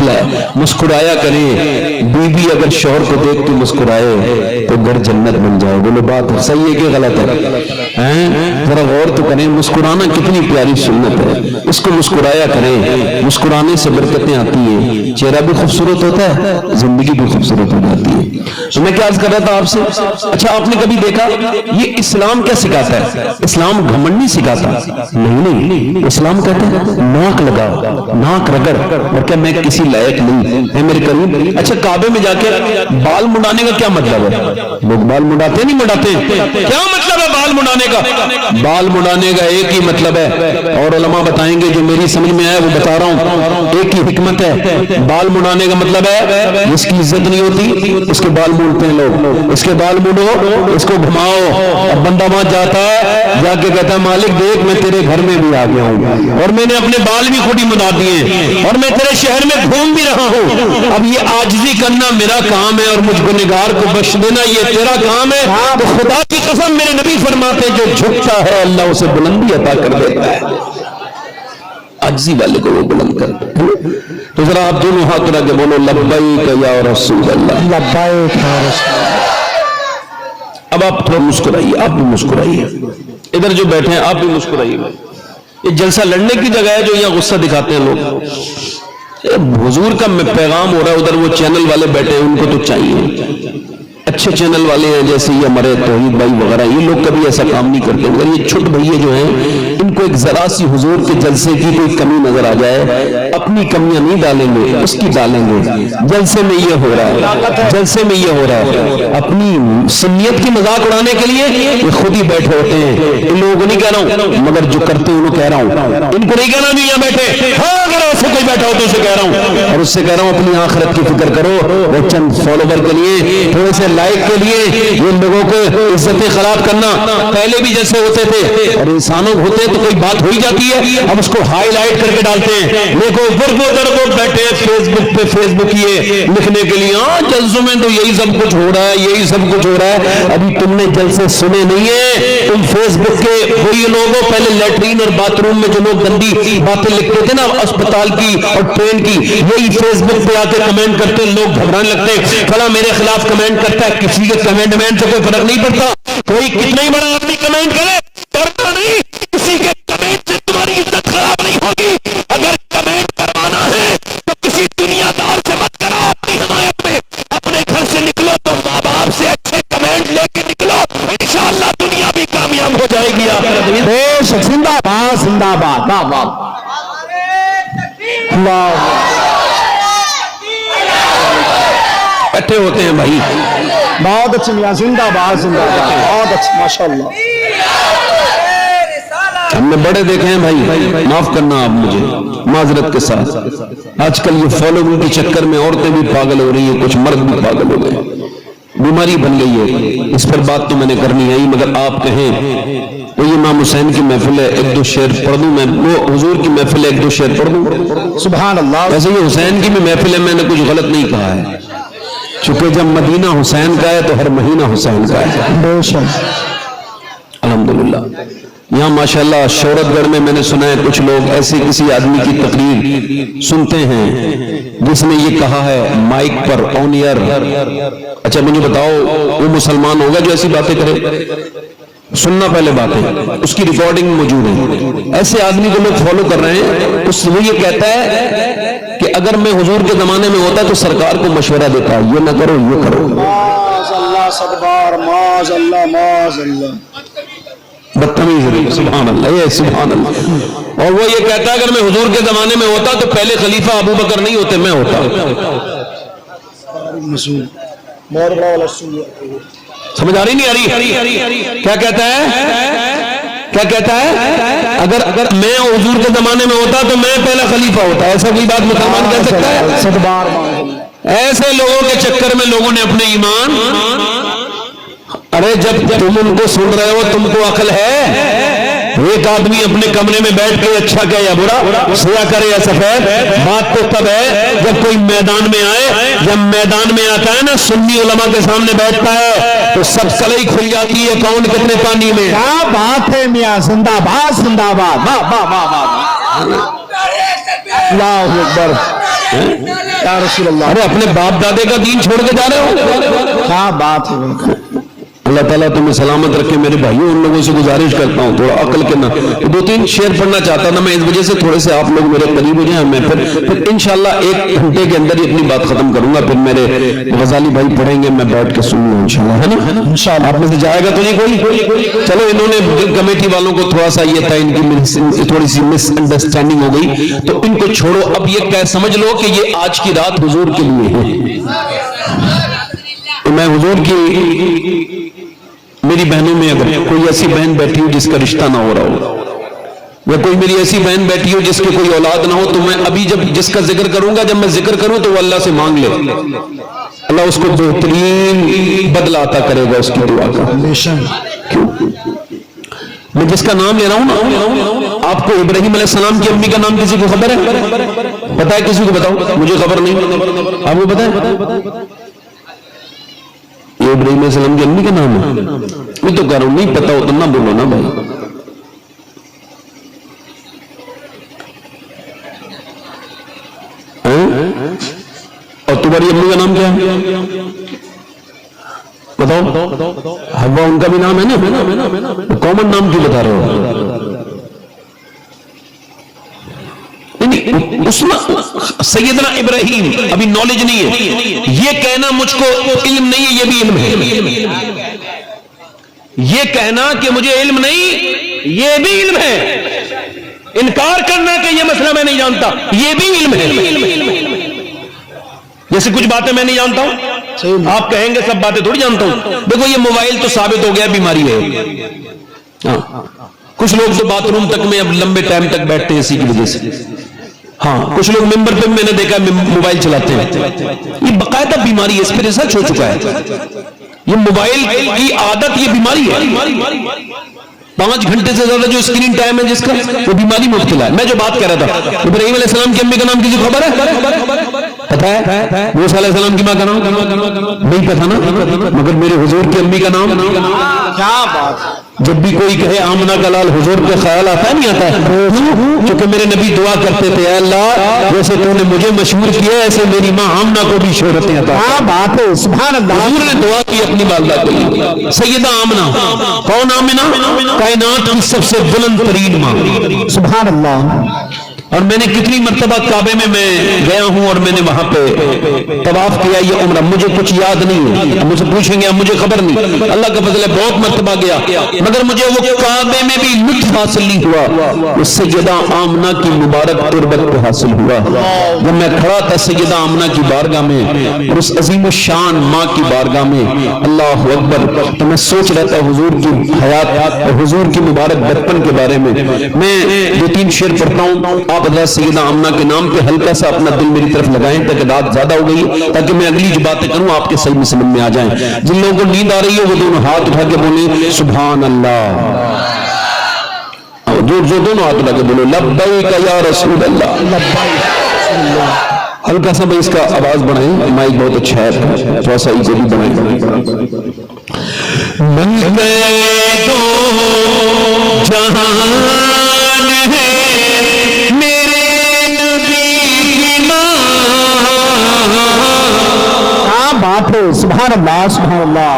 مسئلہ ہے. مسکرایا کریں. بیوی اگر شوہر کو دیکھ کے مسکرائے تو گھر جنت بن جائے. بولو بات صحیح ہے کہ غلط ہے؟ ذرا غور تو کریں. مسکرانا کتنی پیاری سنت ہے. اس کو مسکرایا کریں. مسکرانے سے برکتیں آتی ہیں. چہرہ بھی خوبصورت ہوتا ہے, زندگی بھی خوبصورت ہو جاتی ہے. تو میں کیا عرض کر رہا تھا آپ سے؟ اچھا آپ نے کبھی دیکھا یہ اسلام کیا سکھاتا ہے؟ اسلام گھمنڈ نہیں سکھاتا. نہیں, اسلام کہتا ہے ناک لگاؤ, ناک رگڑ, اور کیا میں کسی لائق نہیں ہے میرے کریم. اچھا کعبے میں جا کے بال منڈانے کا کیا مطلب ہے؟ لوگ بال منڈاتے نہیں منڈاتے. کیا مطلب ہے بال منڈانے کا؟ بال منڈانے کا ایک ہی مطلب ہے, اور علماء بتائیں گے, جو میری سمجھ میں آیا وہ بتا رہا ہوں. ایک ہی حکمت ہے. بال منڈانے کا مطلب ہے جس کی عزت نہیں ہوتی اس کے بال مونڈتے ہیں لوگ. اس کے بال مونڈو, اس کو گھماؤ. اب بندہ وہاں جاتا ہے, جا کے کہتا ہے مالک دیکھ میں تیرے گھر میں بھی آ گیا ہوں, اور میں نے اپنے بال بھی خود ہی منڈا دیے, اور میں تیرے شہر میں گھوم بھی رہا ہوں. اب یہ عاجزی کرنا میرا کام ہے, اور مجھ گنہگار کو بخش دینا یہ تیرا کام ہے. تو خدا کی قسم میرے نبی فرماتے جو جھکتا ہے اللہ اسے بلندی عطا کر دیتا ہے. عاجزی والے کو وہ بلند کر دیتا ہے. تو ذرا آپ دونوں ہاتھ اٹھا کے بولو لبیک یا رسول اللہ. لبیک یا رسول اللہ. اب آپ تھوڑا مسکرائیے, آپ بھی مسکرائیے. ادھر جو بیٹھے ہیں آپ بھی مسکرائیے. یہ جلسہ لڑنے کی جگہ ہے جو یہاں غصہ دکھاتے ہیں لوگ. حضور کا پیغام ہو رہا ہے, ادھر وہ چینل والے بیٹھے ہیں ان کو تو چاہیے. اچھے چینل والے ہیں جیسے یہ ہمارے توحید بھائی وغیرہ, یہ لوگ کبھی ایسا کام نہیں کرتے. مگر یہ چھوٹ بھائیے جو ہیں ان کو ایک ذرا سی حضور کے جلسے کی کوئی کمی نظر آ جائے, اپنی کمیاں نہیں ڈالیں گے, اس کی ڈالیں گے. جلسے میں یہ ہو رہا ہے, جلسے میں یہ ہو رہا ہے, اپنی سنیت کی مذاق اڑانے کے لیے یہ خود ہی بیٹھے ہوتے ہیں. ان لوگوں کو نہیں کہہ رہا ہوں, مگر جو کرتے ہیں انہوں کہہ رہا ہوں. ان کو نہیں کہنا بھی یہاں بیٹھے, ہاں اگر ایسے کوئی بیٹھا ہو تو اسے کہہ رہا ہوں, اور اس سے کہہ رہا ہوں اپنی آخرت کی فکر کرو. وہ چند فالوور کے لیے, تھوڑے سے لائک کے لیے یہ لوگوں کو عزتیں خراب کرنا. پہلے بھی جیسے ہوتے تھے, اور انسانوں ہوتے تو کوئی بات ہو ہی جاتی ہے, اب اس کو ہائی لائٹ کر کے ڈالتے ہیں. دیکھو ورگو درگو بیٹھے فیس بک پہ, فیس بک یہ لکھنے کے لیے, ہاں جلسوں میں تو یہی سب کچھ ہو رہا ہے, یہی سب کچھ ہو رہا ہے. ابھی تم نے جلسے سنے نہیں ہیں. تم فیس بک کے وہی لوگوں, پہلے لیٹرین اور باتھ روم میں جو لوگ گندی باتیں لکھتے تھے نا اسپتال کی اور ٹرین کی, یہی فیس بک پہ آ کے کمنٹ کرتے, لوگ گھبرانے لگتے. فلاں میرے خلاف کمنٹ کرتا ہے, کسی کے کمنٹ مین سے کوئی فرق نہیں پڑتا. کوئی کتنا ہی بڑا آدمی کمنٹ کرے, ڈرنا نہیں, کسی کے کمنٹ سے تمہاری عزت خراب نہیں ہوگی. اگر کمنٹ کروانا ہے تو کسی دنیا دار سے مت کرو. اپنی حمایت میں اپنے گھر سے نکلو تو ماں باپ سے اچھے کمنٹ لے کے نکلو, انشاءاللہ دنیا بھی کامیاب ہو جائے گی. بے شک زندہ باد, زندہ باد. واہ واہ اللہ. بیٹھے ہوتے ہیں بھائی, بہت اچھے میاں, زندہ باد, زندہ باد, بہت اچھے ماشاءاللہ. ہم نے بڑے دیکھے ہیں بھائی, معاف کرنا آپ مجھے معذرت کے ساتھ. آج کل یہ فالوورنگ کے چکر میں عورتیں بھی پاگل ہو رہی ہیں, کچھ مرد بھی پاگل ہو گئے, بیماری بن گئی ہے. اس پر بات تو میں نے کرنی ہے, مگر آپ کہیں تو یہ امام حسین کی محفل ہے, ایک دو شعر پڑھ دوں میں. وہ حضور کی محفل ہے, ایک دو شعر پڑھ دوں. سبحان اللہ. ویسے یہ حسین کی بھی محفل ہے, میں نے کچھ غلط نہیں کہا ہے, چونکہ جب مدینہ حسین کا ہے تو ہر مہینہ حسین کا ہے. بے شک الحمدللہ. یہاں ماشاءاللہ شہرت گڑھ میں نے سنا ہے کچھ لوگ ایسے کسی آدمی کی تقریر سنتے ہیں جس نے یہ کہا ہے مائک پر آن ایئر. اچھا مجھے بتاؤ وہ مسلمان ہوگا جو ایسی باتیں کرے؟ سننا پہلے باتیں, اس کی ریکارڈنگ موجود ہے. ایسے آدمی کو لوگ فالو کر رہے ہیں. وہ یہ کہتا ہے کہ اگر میں حضور کے زمانے میں ہوتا تو سرکار کو مشورہ دیتا, یہ نہ کرو یہ کرو. معاذ اللہ, صدبار, معاذ اللہ, معاذ اللہ. بدتمیز, سبحان اللہ, یہ سبحان اللہ. اور وہ یہ کہتا ہے اگر میں حضور کے زمانے میں ہوتا تو پہلے خلیفہ ابو بکر نہیں ہوتے, میں ہوتا. سمجھ آ رہی نہیں آ رہی؟ کیا کہتا ہے, کیا کہتا ہے, اگر میں حضور کے زمانے میں ہوتا تو میں پہلا خلیفہ ہوتا. ایسا کوئی بات مسلمان کہہ سکتا ہے؟ ایسے لوگوں کے چکر میں لوگوں نے اپنے ایمان, ارے جب تم ان کو سن رہے ہو تم کو عقل ہے؟ ایک آدمی اپنے کمرے میں بیٹھ کے اچھا کہ یا برا, سیاہ کرے یا سفید, بات تو تب ہے جب کوئی میدان میں آئے. جب میدان میں آتا ہے نا, سنی علماء کے سامنے بیٹھتا ہے تو سب کلئی کھل جاتی ہے, کون کتنے پانی میں. کیا بات ہے میاں, زندہ باد, زندہ باد. واہ واہ واہ واہ, اللہ اکبر. یا رسول اللہ، ارے اپنے باپ دادے کا دین چھوڑ کے جا رہے ہو؟ کیا بات ہے. اللہ تعالیٰ تمہیں سلامت رکھے میرے بھائیوں. ان لوگوں سے گزارش کرتا ہوں تھوڑا عقل کے نہ 2-3 شعر پڑھنا چاہتا تھا میں، اس وجہ سے تھوڑے سے آپ لوگ میرے قریب ہو جائیں. میں پھر انشاءاللہ 1 گھنٹے کے اندر ہی اپنی بات ختم کروں گا. پھر میرے غزالی بھائی پڑھیں گے، میں بیٹھ کے سن لوں انشاءاللہ، ہے نا؟ انشاءاللہ. آپ میں سے جائے گا تو نہیں کوئی؟ چلو انہوں نے کمیٹی والوں کو تھوڑا سا یہ تھا، ان کی تھوڑی سی مس انڈرسٹینڈنگ ہو گئی تو ان کو چھوڑو. اب یہ کہہ سمجھ لو کہ یہ آج کی رات حضور کے لیے ہے. میں حضور کی میری بہنوں میں اگر کوئی ایسی بہن بیٹھی ہو جس کا رشتہ نہ ہو رہا ہو، یا کوئی میری ایسی بہن بیٹھی ہو جس کی کوئی اولاد نہ ہو، تو میں ابھی جب جس کا ذکر کروں گا، جب میں ذکر کروں تو وہ اللہ سے مانگ لے، اللہ اس کو بہترین بدلہ عطا کرے گا اس کی دعا کا. میں جس کا نام لے رہا ہوں نا، آپ کو ابراہیم علیہ السلام کی امی کا نام کسی کو خبر ہے؟ پتا ہے کسی کو؟ بتاؤ. مجھے خبر نہیں، آپ کو پتا ہے؟ یہ ابراہیم علیہ السلام کی امی کا نام ہے. میں تو کہہ رہا ہوں نہیں پتا ہو تو نہ بولو نا بھائی. اور تمہاری امی کا نام کیا ہے بتاؤ؟ حوا ان کا بھی نام ہے نا، کامن نام کیوں بتا رہے ہو؟ سیدنا ابراہیم ابھی نالج نہیں ہے، یہ کہنا مجھ کو علم نہیں ہے، یہ بھی علم ہے. یہ کہنا کہ مجھے علم نہیں یہ بھی علم ہے. انکار کرنا کہ یہ مسئلہ میں نہیں جانتا یہ بھی علم ہے. جیسے کچھ باتیں میں نہیں جانتا ہوں، آپ کہیں گے سب باتیں تھوڑی جانتا ہوں. دیکھو یہ موبائل تو ثابت ہو گیا بیماری ہے. کچھ لوگ تو باتھ روم تک میں اب لمبے ٹائم تک بیٹھتے ہیں اسی کی وجہ سے. ہاں کچھ لوگ ممبر پہ میں نے دیکھا موبائل چلاتے ہیں. یہ باقاعدہ بیماری ہے، اس پہ ریسرچ ہو چکا ہے. یہ موبائل کی عادت یہ بیماری ہے. 5 گھنٹے سے زیادہ جو اسکرین ٹائم ہے جس کا، وہ بیماری مبتلا ہے. میں جو بات کر رہا تھا ابراہیم علیہ السلام کی امی کا نام کسی کو خبر ہے؟ پتا ہے؟ موسیٰ علیہ السلام کی ماں کا نام نہیں پتا نا، مگر میرے حضور کی امی کا نام. کیا بات. جب بھی کوئی کہے آمنہ کا لال، حضور کا خیال آتا ہے نہیں آتا ہے؟ کیونکہ میرے نبی دعا کرتے تھے اے اللہ جیسے تو نے مجھے مشہور کیا ایسے میری ماں آمنہ کو بھی شہرتیں عطا. کیا بات ہے، سبحان اللہ. حضور نے دعا کی اپنی والدہ کو. سیدہ آمنہ کون؟ آمنہ کائنات کی سب سے بلند ترین ماں. سبحان اللہ. اور میں نے کتنی مرتبہ کعبے میں گیا ہوں اور میں نے وہاں پہ طواف کیا یہ عمرہ، مجھے کچھ یاد نہیں ہے. مجھ سے پوچھیں گے مجھے خبر نہیں، اللہ کا فضل ہے بہت مرتبہ گیا، مگر مجھے وہ کعبے میں بھی لطف حاصل نہیں ہوا. اس سیدہ آمنہ کی مبارک تربت کو حاصل ہوا جب میں کھڑا تھا سیدہ آمنہ کی بارگاہ میں اور اس عظیم الشان ماں کی بارگاہ میں. اللہ اکبر. تو میں سوچ رہا تھا حضور کی حیات اور حضور کی مبارک بچپن کے بارے میں. میں 2-3 شعر پڑھتا ہوں، آپ حضرت سیدہ آمنہ کے نام پہ ہلکا سا اپنا دل میری طرف لگائیں تاکہ رات زیادہ ہو گئی، تاکہ میں اگلی جو باتیں کروں آپ کے صحیح سمجھ میں آ جائیں. جن لوگوں کو نیند آ رہی ہے وہ دونوں ہاتھ اٹھا کے بولیں سبحان اللہ. جو دونوں ہاتھ اٹھا کے بولو لبیک یا رسول اللہ. ہلکا سا بھائی اس کا آواز بڑھائیں، مائک بہت اچھا ہے، تھوڑا سا اسے بھی بڑھائیں. بات ہے، سبحان اللہ سبحان اللہ.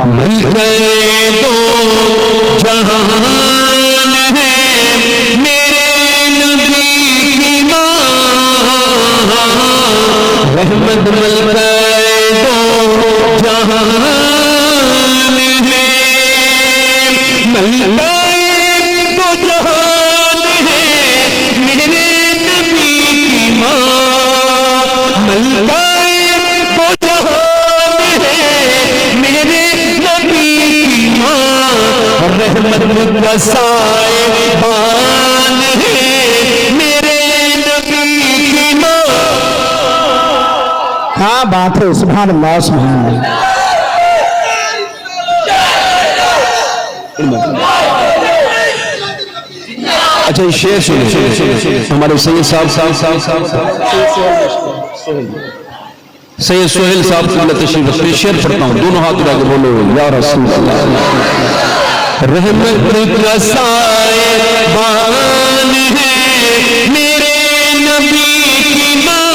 دو جہان ہے میرے نبی کی ماں، رحمت مل گئے دو جہان ہے مل گئے دو جہان ہے میرے نبی کی ماں، مل گئے دو جہان رحمت کا سائبان ہے میرے نبی کی ماں. کیا بات ہے، سبحان اللہ سبحان اللہ. اچھا یہ شعر سنیں ہمارے سید سہیل صاحب کی تشریف رکھتے. شعر پڑھتا ہوں، دونوں ہاتھ اٹھا کے بولو یا رسول اللہ. رحمت کا سائبان ہے میرے نبی کی ماں،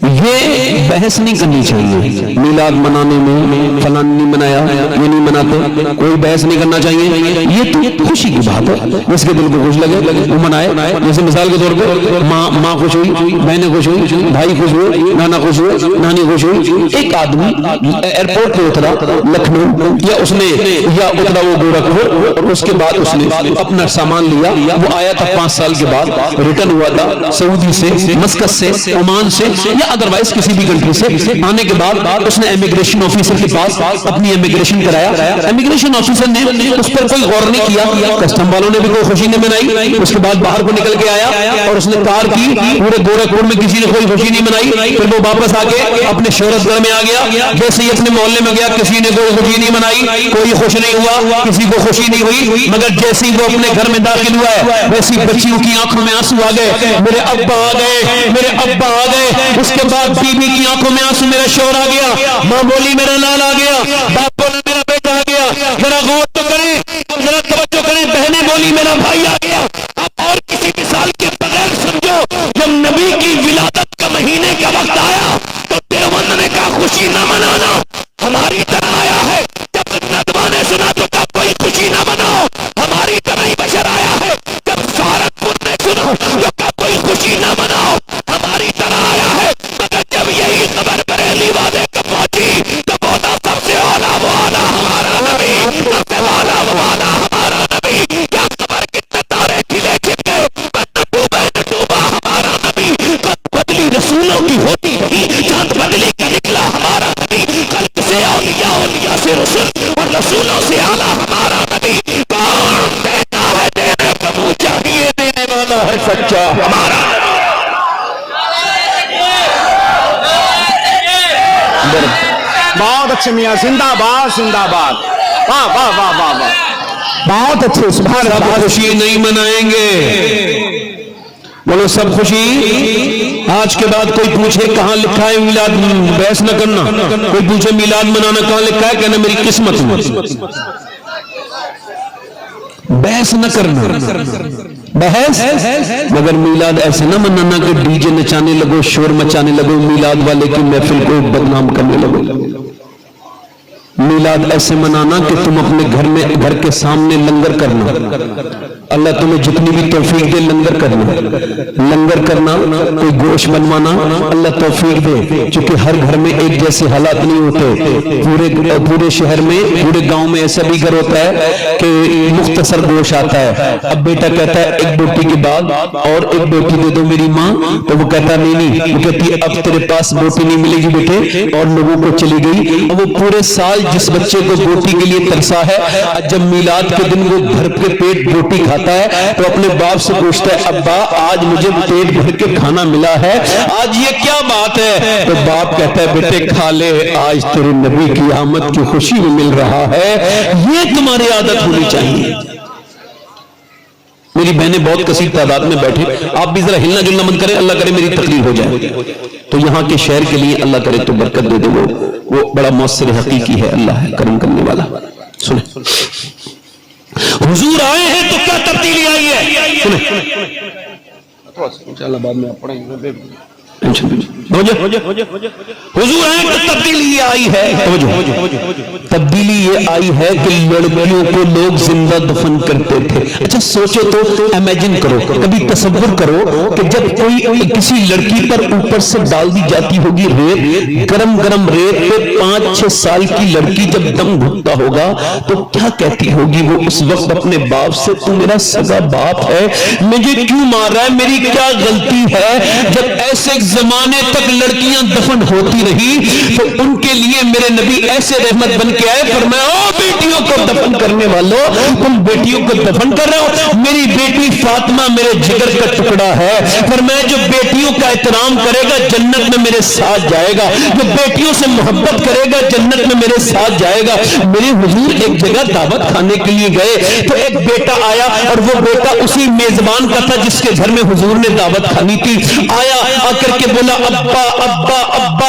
یہ بحث نہیں کرنی چاہیے میلاد منانے میں، فلاں نہیں منایا، یہ نہیں مناتے، کوئی بحث نہیں کرنا چاہیے. یہ تو خوشی کی بات ہے، جس کے دل کو خوش لگے وہ منائے. جیسے مثال کے طور پہ ماں خوش ہوئی، بہنیں خوش ہوئی، بھائی خوش ہوئے، نانا خوش ہوئے، نانی خوش ہوئی. ایک آدمی ایئرپورٹ پہ اترا لکھنؤ یا اترا وہ گورکھپور، اور اس کے بعد اس نے اپنا سامان لیا. وہ آیا تھا 5 سال کے بعد، ریٹرن ہوا تھا سعودی سے، مسقط سے، عمان سے یا ادروائز کسی بھی کنٹری سے. آنے کے بعد اس نے امیگریشن آفیسر کے پاس اپنی امیگریشن کرایا. امیگریشن آفیسر نے اس پر کوئی غور نہیں کیا، کسٹم والوں نے بھی کوئی خوشی نہیں منائی. اس کے بعد باہر کو نکل کے آیا اور اس نے کار کی، پورے گورکھپور میں کسی نے کوئی خوشی نہیں منائی. پھر وہ واپس آ کے اپنے شہرت گڑھ میں آ گیا. جیسے ہی اپنے محلے میں گیا، کسی نے کوئی خوشی نہیں منائی، کوئی خوش نہیں ہوا، کسی کو خوشی نہیں ہوئی. مگر جیسے ہی وہ اپنے گھر میں داخل ہوا ہے، ویسی بچیوں کی آنکھوں میں آنسو آ گئے. میرے ابا آ گئے، میرے ابا آ گئے. اس کے بعد بیوی کی آنکھوں میں آنسو، میرا شوہر آ گیا، ماں بولی میرا لال آ گیا، باپ بولا میرا بیٹا آ گیا. ذرا غور تو کریں، اب ذرا توجہ کریں. بہنیں بولی میرا بھائی آ گیا. اب اور کسی مثال کے بغیر سمجھو، جب نبی کی ولادت کا مہینے کا وقت آیا تو دیوبند نے کہا خوشی نہ منانا، ہماری طرح آیا ہے. جب ندوہ نے سنا تو کہا کوئی خوشی نہ مناؤ، ہماری طرح ہی بشر آیا ہے. جب سہارنپور نے سنا تو کہا کوئی خوشی نہ مناؤ، ہماری طرح آیا ہے. مگر جب یہی خبر بریلی والے کو پہنچی تو بولا سب سے اعلیٰ وہ اعلیٰ ہمارا نبی، سب سے اعلیٰ وہ اعلیٰ ہمارا نبی. کیا خبر کتنے تارے کھلے کھل گئے، نہ ڈوبا ہمارا نبی. بدلی رسولوں کی ہوتی رہی، چاند بدلی کا نکلا ہمارا نبی. خلق سے اولیاء، اولیاء سے رسول، اور رسولوں سے اعلیٰ ہمارا نبی. کون دیتا ہے دینے کا منہ چاہیے، دینے والا ہے سچا ہمارا. بہت اچھے میاں، زندہ باد زندہ باد. واہ واہ واہ واہ واہ، بہت اچھے، سبحان سب اللہ. خوشی نہیں منائیں گے، بولو سب خوشی. آج کے بعد کوئی پوچھے کہاں لکھا ہے میلاد، بحث نہ کرنا. کوئی پوچھے میلاد منانا کہاں لکھا ہے، کہنا میری قسمت میں. بحث نہ کرنا، بحث. مگر میلاد ایسے نہ منانا کہ ڈی جے نچانے لگو، شور مچانے لگو، میلاد والے کی محفل کو بدنام کرنے لگو. میلاد ایسے منانا کہ تم اپنے گھر کے سامنے لنگر کرنا. اللہ تمہیں جتنی بھی توفیق دے لنگر کرنا، کوئی گوشت بنوانا، اللہ توفیق دے. چونکہ ہر گھر میں ایک جیسے حالات نہیں ہوتے. پورے شہر میں، پورے گاؤں میں ایسا بھی گھر ہوتا ہے کہ مختصر گوشت آتا ہے. اب بیٹا کہتا ہے ایک بوٹی کے بعد اور ایک بوٹی دے دو میری ماں، تو وہ کہتا نہیں. وہ کہتی ہے اب تیرے پاس بوٹی نہیں ملے گی بیٹے، اور لوگوں کو چلی گئی. وہ پورے سال جس بچے کو بوٹی کے لیے ترسا ہے، جب میلاد کے دن وہ بھر کے پیٹ بوٹی کھاتا ہے تو اپنے باپ سے پوچھتا ہے ابا آج مجھے پیٹ بھر کے کھانا ملا ہے، آج یہ کیا بات ہے؟ تو باپ کہتا ہے بیٹے کھا لے، آج تیرے نبی کی آمد کی خوشی میں مل رہا ہے. یہ تمہاری عادت ہونی چاہیے. میری بہنیں بہت کثیر تعداد میں بیٹھے، آپ بھی ذرا ہلنا جلنا مت کریں، اللہ کرے میری تقریر ہو جائے. تو یہاں کے شہر کے لیے اللہ کرے تو برکت دے دے. وہ بڑا مؤثر حقیقی ہے، اللہ ہے کرم کرنے والا. سنیں حضور آئے ہیں تو کیا تبدیلی آئی ہے. سنیں انشاءاللہ بعد میں آپ پڑھیں گے. حضور آئے تو تبدیلی یہ آئی ہے، تبدیلی یہ آئی ہے کہ لڑکیوں کو لوگ زندہ دفن کرتے تھے. اچھا سوچو تو، امیجن کرو، کبھی تصور کرو کہ جب کوئی کسی لڑکی پر اوپر سے ڈال دی جاتی ہوگی ریت، گرم گرم ریت پہ 5-6 سال کی لڑکی جب دم گھٹتا ہوگا تو کیا کہتی ہوگی وہ اس وقت اپنے باپ سے، تو میرا سگا باپ ہے، مجھے کیوں مار رہا ہے، میری کیا غلطی ہے. جب ایسے زمانے تک لڑکیاں دفن ہوتی رہی تو ان کے لیے میرے نبی ایسے رحمت بن کے آئے. فرمایا او بیٹیوں کو دفن کرنے والوں، تم بیٹیوں کو دفن کر رہے ہو، میری بیٹی فاطمہ میرے جگر کا ٹکڑا ہے. فرمایا جو بیٹیوں کا احترام کرے گا جنت میں میرے ساتھ جائے گا، جو بیٹیوں سے محبت کرے گا جنت میں میرے ساتھ جائے گا. میرے حضور ایک جگہ دعوت کھانے کے لیے گئے تو ایک بیٹا آیا اور وہ بیٹا اسی میزبان کا تھا جس کے گھر میں حضور نے دعوت کھانی تھی. آیا آ کر کے بولا ابا ابا ابا.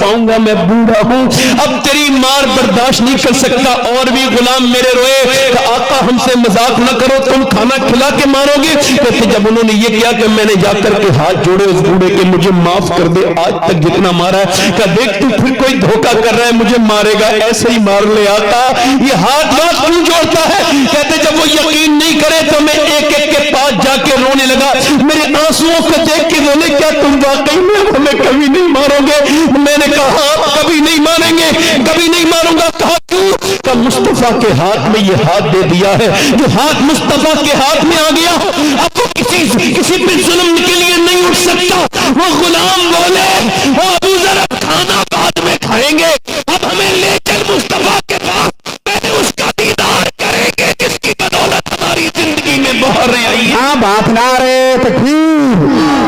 پاؤں گا، میں بوڑھا ہوں، اب تیری مار برداشت نہیں کر سکتا۔ اور بھی غلام میرے روئے کہ آقا ہم سے مذاق نہ کرو، تم کھانا کھلا کے مارو گے؟ کہتے جب انہوں نے یہ کیا کہ میں نے جا کر کے ہاتھ جوڑے اس بوڑھے کے، مجھے معاف کر دے، آج تک جتنا مارا ہے، کہ دیکھ تو پھر کوئی دھوکہ کر رہا ہے، مجھے مارے گا، ایسے ہی مار لے آقا، یہ ہاتھ کیوں جوڑتا ہے؟ کہتے جب وہ یقین نہیں کرے تو میں ایک ایک کے پاس جا کے رونے لگا، میرے آنسوؤں کو دیکھ کے بولے کیا تم واقعی میں ہمیں کبھی نہیں مارو گے؟ میں نے کہا آپ کبھی نہیں ماریں گے، کبھی نہیں ماروں گا۔ کہا کیوں؟ کہ مصطفیٰ کے ہاتھ میں یہ ہاتھ دے دیا ہے، جو ہاتھ مصطفیٰ کے ہاتھ میں آ گیا ہو اب وہ کسی پہ ظلم کے لیے نہیں اٹھ سکتا۔ وہ غلام بولے وہ ابو ذر کھانا بعد میں کھائیں گے، اب ہمیں لے چل مصطفیٰ کے پاس، پہلے اس کا دیدار کریں گے جس کی بدولت ہماری زندگی میں بہاریں آئی ہیں۔ ہاں بات نعرے تکبیر،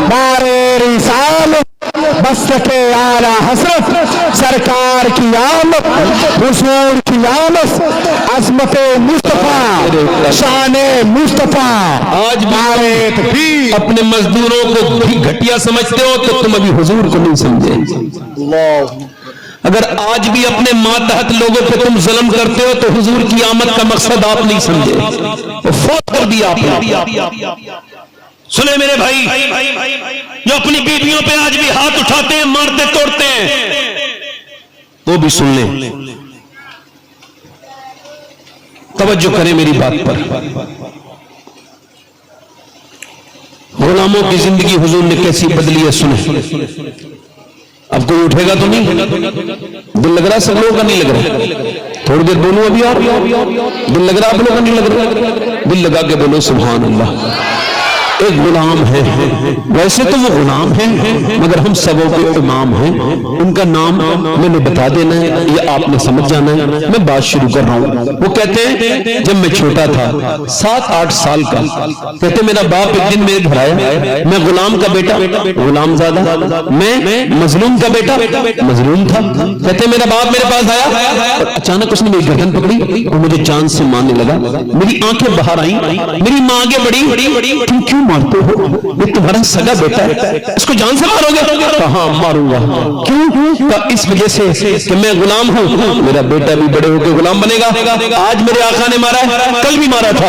نعرے رسالت، مسلک اعلیٰ حضرت سرکار کی آمد، حضور کی آمد، عظمت مصطفیٰ، شان مصطفیٰ۔ آج نعرے تکبیر۔ اپنے مزدوروں کو بھی گھٹیا سمجھتے ہو تو تم ابھی حضور کو نہیں سمجھے۔ اگر آج بھی اپنے ماتحت لوگوں پہ تم ظلم کرتے ہو تو حضور کی آمد کا مقصد آپ نہیں سمجھے، وہ فوت کر دیا آپ نے۔ سنے میرے بھائی، جو اپنی بیویوں پہ آج بھی ہاتھ اٹھاتے ہیں، مارتے توڑتے ہیں، وہ بھی سن لیں، توجہ کریں میری بات پر۔ غلاموں کی زندگی حضور نے کیسی بدلی ہے سنیں۔ اب کوئی اٹھے گا تو نہیں؟ دل لگ رہا ہے سب لوگوں کا؟ نہیں لگ رہا؟ تھوڑی دیر بولوں ابھی آپ؟ دل لگ رہا آپ لوگوں کا؟ نہیں لگ رہا؟ دل لگا کے بولو سبحان اللہ۔ ایک غلام ہے، ویسے تو وہ غلام ہیں مگر ہم سبوں کے امام ہیں، ان کا نام میں نے بتا دینا ہے، یہ آپ نے سمجھ جانا ہے۔ میں بات شروع کر رہا ہوں۔ وہ کہتے ہیں جب میں چھوٹا تھا 7-8 سال کا، کہتے میرا باپ ایک دن میرے گھر آیا، میں غلام کا بیٹا، غلام زادہ، میں مظلوم کا بیٹا، مظلوم تھا۔ کہتے میرا باپ میرے پاس آیا اور اچانک اس نے میری گردن پکڑی اور مجھے جان سے مارنے لگا، میری آنکھیں باہر آئیں، میری ماں آگے بڑھی، تم کیوں مارتے ہو؟ یہ تمہارا سگا بیٹا ہے، اس کو جان سے مارو گے؟ کہاں ماروں گا۔ کیوں؟ اس وجہ سے کہ میں غلام ہوں، میرا بیٹا بھی بڑے ہو کے غلام بنے گا۔ آج میرے آقا نے مارا ہے، کل بھی مارا تھا،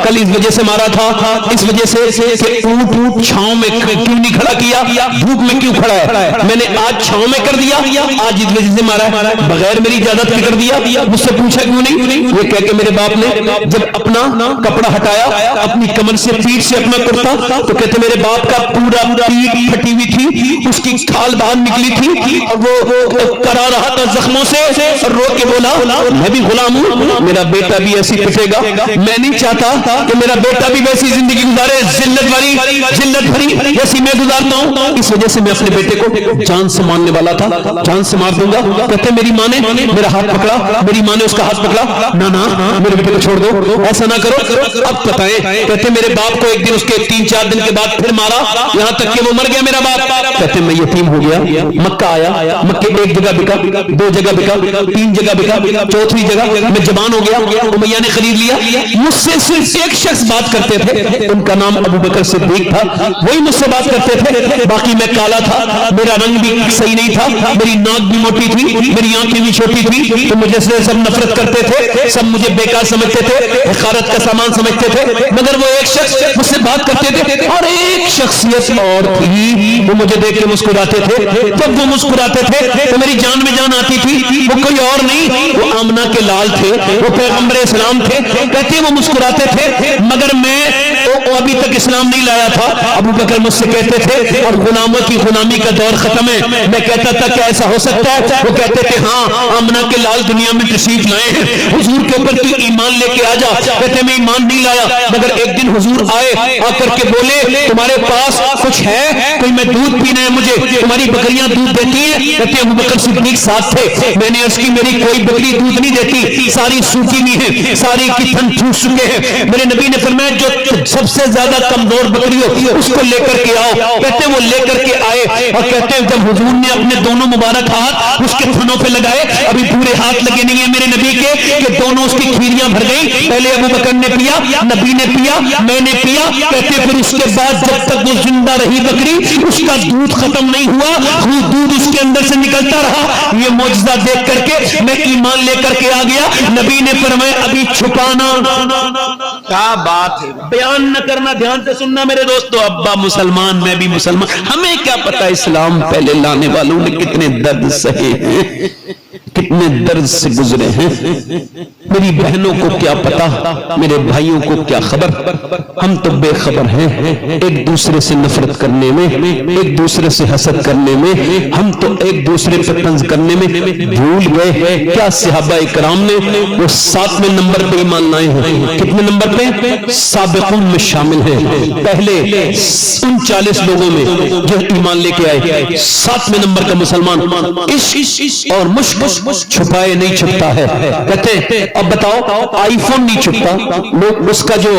کل اس وجہ سے مارا تھا، اس وجہ سے کہ اونٹ چھاؤں میں کیوں نہیں کھڑا کیا، دھوپ میں کیوں کھڑا ہے، میں نے آج چھاؤں میں کر دیا، آج اس وجہ سے مارا ہے، بغیر میری اجازت کے کر دیا، مجھ سے پوچھا کیوں نہیں؟ یہ کہہ کے میرے باپ نے جب اپنا کپڑا ہٹایا، اپنی کمر سے پیٹ سے اپنا کرتا، تو کہتے میرے باپ کا پورا پیٹ پھٹی ہوئی تھی، اس کی کھال باہر نکلی تھی اور وہ کرا رہا تھا زخموں سے، اور رو کے بولا میں بھی غلام ہوں، میرا بیٹا بھی ایسی پٹے گا، میں نہیں چاہتا کہ میرا بیٹا بھی ویسی زندگی گزارے، ذلت بھری جیسی میں گزارتا ہوں، اس وجہ سے میں اپنے بیٹے کو جان سے مارنے والا تھا، جان سے مار دوں گا۔ کہتے میری ماں نے میرا ہاتھ پکڑا، میری ماں نے اس کا ہاتھ پکڑا، نہ میرے بیٹے کو چھوڑ دو، ایسا نہ کرو، اب بتائیں۔ کہتے میرے باپ کو ایک دن اس کے 3-4 دن کے بعد پھر مارا، یہاں تک کہ وہ مر گیا میرا باپ۔ کہتے میں یتیم ہو گیا، مکہ آیا، مکہ ایک جگہ بکا، 2 جگہ بکا، 3 جگہ بکا، 4تھی جگہ میں جوان ہو گیا، امیہ نے خرید لیا۔ مجھ سے صرف ایک شخص بات کرتے تھے، ان کا نام ابو بکر صدیق تھا، وہی مجھ سے بات کرتے تھے، باقی میں کالا تھا، میرا رنگ بھی صحیح نہیں تھا، میری ناک بھی موٹی تھی، میری آنکھیں بھی چھوٹی تھی، تو مجھے سے سب نفرت کرتے تھے، سب مجھے بیکار سمجھتے تھے، حقارت کا سامان سمجھتے تھے، مگر وہ ایک شخص مجھ سے بات کرتے تھے، اور ایک شخصیت اور تھی، وہ مجھے دیکھ کے مسکراتے تھے، جب وہ مسکراتے تھے تو میری جان میں جان آتی تھی، وہ کوئی اور نہیں، وہ آمنہ کے لال تھے، وہ پیغمبر اسلام تھے۔ کہتے وہ مسکراتے تھے مگر میں ابھی تک اسلام نہیں لایا تھا۔ ابو بکر مجھ سے کہتے تھے اور غلاموں کی غلامی کا دور ختم ہے، میں کہتا تھا کہ ایسا ہو سکتا ہے؟ وہ کہتے تھے ہاں، آمنہ کے لال دنیا میں تشریف لائے ہیں، حضور کے اوپر تو ایمان لے کے آ جا۔ کہتے میں ایمان نہیں لایا، مگر ایک دن حضور آئے، آ کر کے بولے تمہارے پاس کچھ ہے کوئی؟ میں دودھ پینا ہے مجھے، تمہاری بکریاں دودھ دیتی ہیں؟ کہتے ابو بکر صدیق ساتھ تھے، میں نے اس کی میری کوئی بکری دودھ نہیں دیتی، ساری سوکھی ہوئی ہے، ساری کی تھن ٹوٹ چکے ہیں۔ میرے نبی نے فرمایا جو سب سے زیادہ کمزور بکری ہو اس کو لے کر کے آؤ. کہتے ہیں وہ لے کر کے آئے اور کہتے ہیں جب حضور نے اپنے دونوں مبارک ہاتھ اس کے تھنوں پہ لگائے, ابھی پورے ہاتھ لگے نہیں ہیں میرے نبی کے کہ دونوں اس کی کھیریاں بھر گئی. پہلے ابو بکر نے پیا, نبی نے پیا, میں نے پیا. کہتے پھر اس کے بعد جب تک وہ زندہ رہی بکری اس کا دودھ ختم نہیں ہوا, وہ دودھ اس کے اندر سے نکلتا رہا. یہ معجزہ دیکھ کر کے میں ایمان لے کر کے آ گیا. نبی نے فرمایا ابھی چھپانا, کیا بات ہے, بیان نہ کرنا. دھیان سے سننا میرے دوستو, ابا مسلمان میں بھی مسلمان, ہمیں کیا پتا اسلام پہلے لانے والوں نے کتنے درد سہے ہیں, کتنے درد سے گزرے ہیں. میری بہنوں کو کیا پتا, میرے بھائیوں کو کیا خبر. ہم تو بے خبر ہیں ایک دوسرے سے نفرت کرنے میں, ایک دوسرے سے حسد کرنے میں, ہم تو ایک دوسرے پہ طنز کرنے میں بھول گئے. کیا صحابہ اکرام نے وہ 7ویں نمبر پہ ایمان لائے ہیں. کتنے نمبر پہ؟ سابقون میں شامل ہیں. پہلے 39 لوگوں میں جو ایمان لے کے آئے, 7ویں نمبر کا مسلمان. عشق اور مشک چھپائے نہیں چھپتا ہے. کہتے ہیں اب بتاؤ آئی فون نہیں چھپتا, لوگ اس کا جو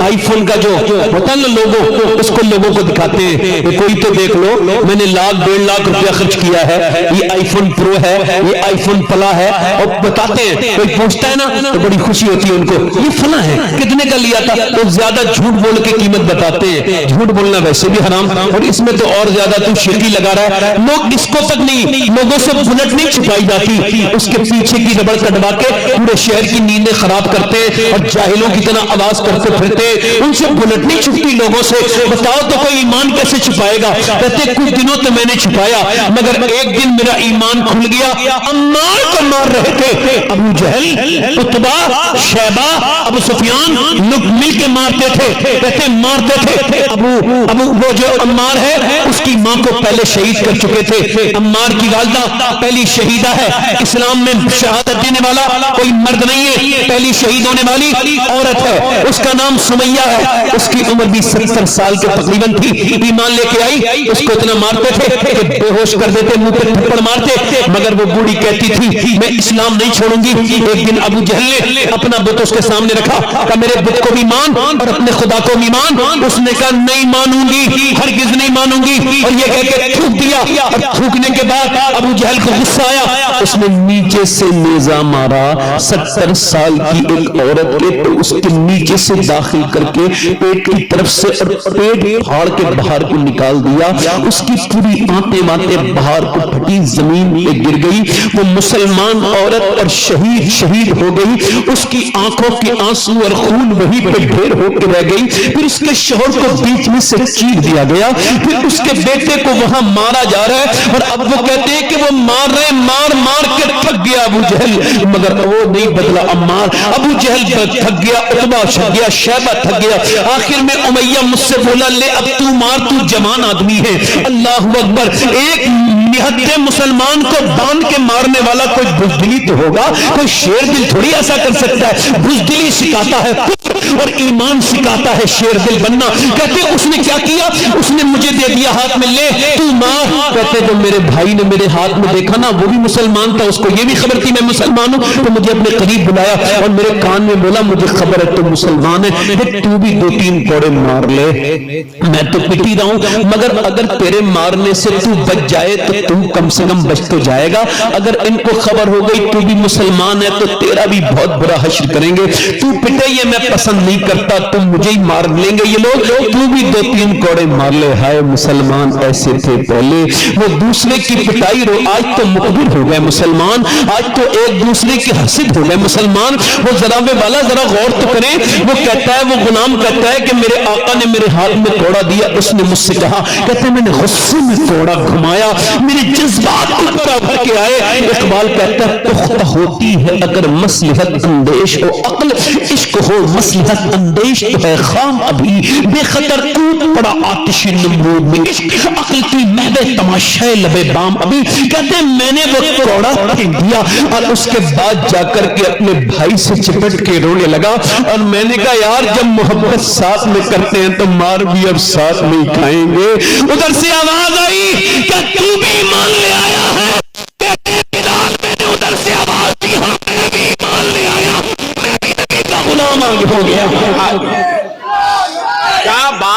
آئی فون کا جو ہوتا ہے نا لوگو, اس کو لوگوں کو دکھاتے ہیں. کوئی تو دیکھ لو میں نے 1,00,000 1,50,000 روپیہ خرچ کیا ہے, یہ آئی فون پرو ہے, یہ آئی فون پلا ہے, اور بتاتے ہیں. کوئی پوچھتا ہے نا تو بڑی خوشی ہوتی ہے ان کو, یہ فلاں ہے, کتنے کا لیا تھا. تو زیادہ جھوٹ بول کے قیمت بتاتے ہیں. جھوٹ بولنا ویسے بھی حرام, اور اس میں تو اور زیادہ تو شرکی لگا رہا ہے. لوگ اس کو تک نہیں, لوگوں سے بلٹ نہیں چھپائی جاتی, اس کے پیچھے کی ربڑ کٹوا کے پورے شہر کی نیندیں خراب کرتے اور جاہلوں کی طرح آواز کرتے پھرتے. ان سے بلٹ نہیں چھپتی لوگوں سے. بتاؤ تو کوئی ایمان کیسے چھپائے گا. کہتے کچھ دنوں تو میں نے چھپایا, مگر ایک دن میرا ایمان کھل گیا. عمار کو مار رہے تھے ابو جہل, عتبہ, شیبہ, ابو سفیان, لوگ مل کے مارتے تھے. کہتے مارتے تھے. ابو وہ جو عمار ہے اس کی ماں کو پہلے شہید کر چکے تھے. عمار کی والدہ پہلی شہیدہ ہے. اسلام میں شہادت دینے والا کوئی مرد نہیں ہے, پہلی شہید ہونے والی عورت ہے, اس کا نام سمیہ ہے. اس کی عمر بھی 70 سال کے تقریباً تھی. ایمان لے کے آئی, اس کو اتنا مارتے تھے کہ بے ہوش کر دیتے, منہ پہ تھپڑ مارتے, مگر وہ بوڑھی کہتی تھی میں اسلام نہیں چھوڑوں گی. ایک دن ابو جہل نے اپنا بت اس کے سامنے رکھا, کہا میرے بت کو بھی مان اور اپنے خدا کو بھی مان. اس نے کہا نہیں مانوں گی, ہرگز نہیں مانوں گی, اور یہ کہہ کے تھوک دیا. اور تھوکنے کے بعد ابو جہل کو غصہ آیا, اس نے نیچے سے نیزہ مارا. 70 سال کی ایک عورت کے تو اس کے نیچے سے داخل کر کے پیٹ کی طرف سے اور پیٹ پھاڑ کے باہر کو نکال دیا. اس کی پوری آنتیں ماتیں باہر کو پھٹی, زمین پہ گر گئی. وہ مسلمان عورت اور شہید ہو گئی. اس کی آنکھوں کے آنسو اور خون وہی پہ ڈھیر ہو کے رہ گئی. پھر اس کے شوہر کو بیچ میں سے چیر دیا گیا. پھر اس کے بیٹے کو وہاں مارا جا رہا ہے, اور اب وہ کہتے ہیں کہ وہ مار رہے, مار کے تھک گیا ابو جہل, مگر وہ نہیں بدلا عمار. ابو جہل تھک گیا, عتبہ تھک گیا, شیبہ تھک گیا. آخر میں امیہ مجھ سے بولا لے اب تو مار, تو جوان آدمی ہے. اللہ اکبر. ایک نہتے مسلمان کو باندھ کے مارنے والا کوئی بزدلی تو ہوگا, کوئی شیر دل تھوڑی ایسا کر سکتا ہے. بزدلی سکھاتا ہے اور ایمان سکھاتا ہے شیر دل بننا. کہتے اس نے کیا کیا, اس نے مجھے دے دیا ہاتھ میں, لے تو مار. کہتے جو میرے بھائی نے میرے ہاتھ میں دیکھا نا, وہ بھی مسلمان تھا, اس کو یہ بھی خبر تھی میں مسلمان ہوں, تو مجھے اپنے قریب بلایا اور میرے کان میں بولا مجھے خبر ہے تو مسلمان ہے, تو بھی 2-3 کوڑے مار لے, میں تو پٹی رہا ہوں, مگر اگر تیرے مارنے سے تو بچ جائے تو تو کم سے کم بچ تو جائے گا. اگر ان کو خبر ہو گئی تو بھی مسلمان ہے تو تیرا بھی بہت برا حشر کریں گے. تو پٹے یہ میں پسند نہیں کرتا, تم مجھے ہی مار لیں گے یہ لوگ, تو بھی 2-3 کوڑے مار لے. ہائے مسلمان ایسے تھے پہلے, وہ دوسرے کی پٹائی رو. آج تو مقبول ہو گئے مسلمان, آج تو ایک دوسرے کی حسد ہو گئے مسلمان. وہ ذرا والا ذرا غور تو کریں. وہ کہتا ہے, وہ غلام کہتا ہے کہ میرے آقا نے میرے ہاتھ میں کوڑا دیا. اس نے مجھ سے کہا, کہتے ہیں میں نے غصے میں کوڑا گھمایا, میرے جذبات اٹھا بھر کے آئے. اقبال کہتا ہے پختہ ہوتی ہے اگر مصلحت اندیش ہو عقل, عشق ہو مصلحت اندیش تو ہے خام ابھی, بے خطر ٹوٹ پڑا آتش نمرود میں عشق, عقل کی مہدے تماشائے لبے بام ابھی. کہتے ہیں میں نے وہ کوڑا دیا اور اس کے بعد جا کر کے اپنے بھائی سے چپٹ کے رونے لگا. اور میں نے کہا یار جب محبت ساتھ میں کرتے ہیں تو مار بھی اب ساتھ میں کھائیں گے. ادھر سے آواز آئی کہ تو بھی ایمان لے آیا ہے. کہتے ہیں بلال میں نے ادھر سے آواز دی, ہاں میں بھی ایمان لے آیا, میں بھی نبی کا غلام ہو گیا. کیا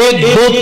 1 2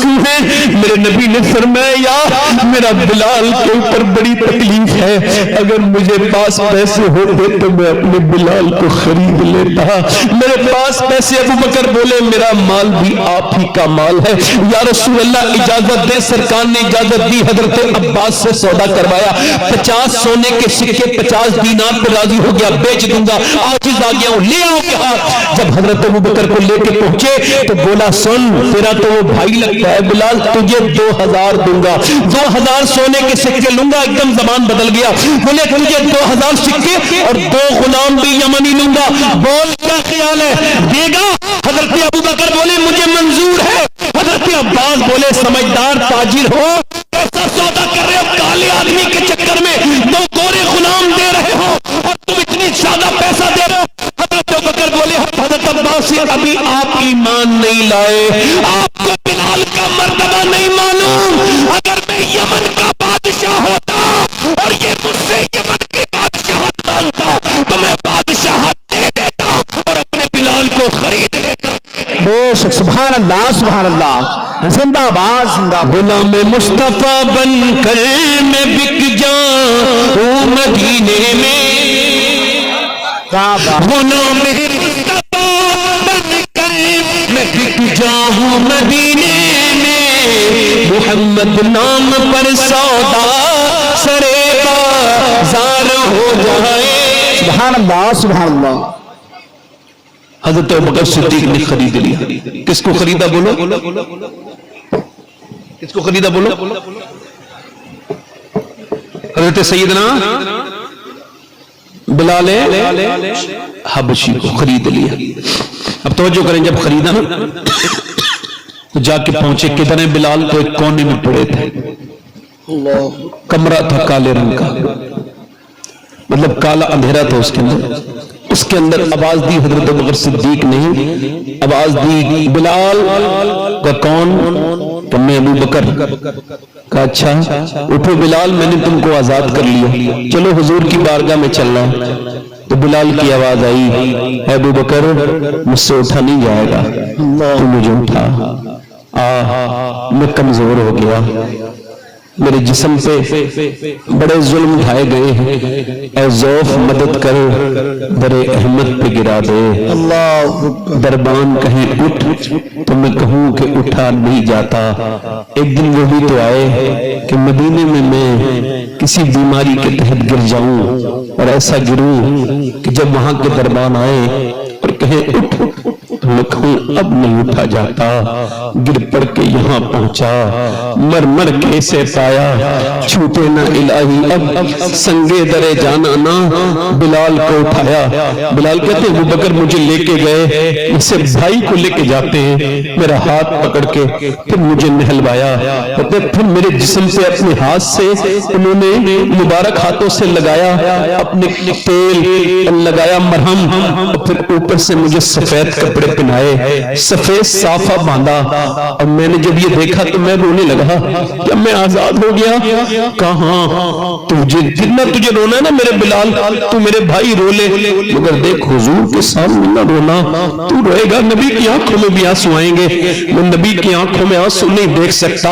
کیوں ہیں؟ میرے نبی نے فرمایا میرا بلال کے اوپر بڑی تکلیف ہے، اگر مجھے پاس پیسے ہوتے تو میں اپنے بلال کو خرید لیتا، میرے پاس پیسے۔ ابو بکر بولے میرا مال بھی آپ ہی کا مال ہے، یا رسول اللہ اجازت دے۔ سرکار نے اجازت دی، حضرت عباس سے سودا کروایا، 50 سونے کے سکے 50 دینار پر راضی ہو گیا، بیچ دوں گا، عاجز آ گیا ہوں، لے آؤ کہا۔ جب حضرت ابو بکر کو لے کے پہنچے تو بولا سن تیرا تو وہ بھائی لگتا ہے بلال، تجھے 2000 دوں گا، 2000 سونے کے سکے لوں گا۔ ایک دم زبان بدل گیا، بولے تجھے 2000 سکے اور 2 غلام بھی یمنی لوں گا، بول کیا خیال ہے دے گا؟ حضرت ابو بکر بولے مجھے منظور ہے۔ حضرت عباس بولے سمجھدار تاجر ہو، ایسا سودا کر رہے ہو، کالے آدمی کے چکر میں 2 گورے غلام دے رہے ہو اور تم اتنی زیادہ پیسہ دے رہے ہو۔ حضرت ابو بکر بولے حضرت عباس سے ابھی آپ ایمان نہیں لائے، آپ کو بلال کا مرتبہ نہیں معلوم۔ اگر میں یمن کا بادشاہ ہوتا اور یہ مجھ سے یمن کے بادشاہت مانتا تو میں بادشاہت دے دیتا اور اپنے بلال کو خرید لیتا۔ بے شک، سبحان اللہ سبحان اللہ، زندہ باد زندہ باد۔ غلام مصطفیٰ بن کر میں بک جاؤں مدینے میں، غلام مصطفیٰ بن کر میں بک جاؤں مدینے میں، محمد نام پر سودا سرے بازار ہو جائے۔ سبحان اللہ سبحان اللہ۔ حضرت ابوبکر صدیق نے خرید لیا۔ کس کو خریدا بولو؟ کس کو خریدا بولو؟ حضرت سیدنا بلال حبشی کو خرید لیا۔ اب توجہ کریں، جب خریدا نا تو جا کے پہنچے کدھر ہیں بلال؟ تو ایک کونے میں پڑے تھے، کمرہ تھا کالے رنگ کا، مطلب کالا اندھیرا تھا اس کے اندر۔ اس کے اندر آواز دی حضرت ابوبکر صدیق نے، آواز دی بلال کا کون؟ کہ میں ابو بکر کا۔ اچھا اٹھو بلال، میں نے تم کو آزاد کر لیا، چلو حضور کی بارگاہ میں چلنا ہے۔ تو بلال کی آواز آئی اے ابو بکر مجھ سے اٹھا نہیں جائے گا، تو مجھے اٹھا، میں کمزور ہو گیا، میرے جسم پہ بڑے ظلم اٹھائے گئے ہیں، اے ذوف مدد کر، در احمد پہ گرا دے۔ اللہ دربان کہیں اٹھ تو میں کہوں کہ اٹھا نہیں جاتا۔ ایک دن وہ بھی تو آئے کہ مدینے میں میں کسی بیماری کے تحت گر جاؤں اور ایسا گروں کہ جب وہاں کے دربان آئے اور کہیں اٹھ تو میں کہوں اب نہیں اٹھا جاتا، گر پڑ کے یہاں پہنچا، مر مر کے اسے پایا، چھوٹے نہ الہی اب سنگے درے جانا نا۔ بلال کو اٹھایا، بلال کہتے ہیں ابو بکر مجھے لے کے گئے، اسے بھائی کو لے کے جاتے ہیں، میرا ہاتھ پکڑ کے پھر مجھے نہلوایا، پھر میرے جسم سے اپنے ہاتھ سے انہوں نے مبارک ہاتھوں سے لگایا، اپنے تیل لگایا، مرہم، پھر اوپر سے مجھے سفید کپڑے پہنائے، سفید صافہ باندھا۔ اور میں نے جب یہ دیکھا تو میں رونے لگا، کیا میں آزاد ہو گیا؟ کہاں جتنا تجھے رونا ہے نا میرے بلال، تو میرے بھائی رو لے، مگر دیکھ حضور کے سامنے نہ رونا، تو روئے گا نبی کی آنکھوں میں بھی آنسو آئیں گے، میں نبی کی آنکھوں میں آنسو نہیں دیکھ سکتا۔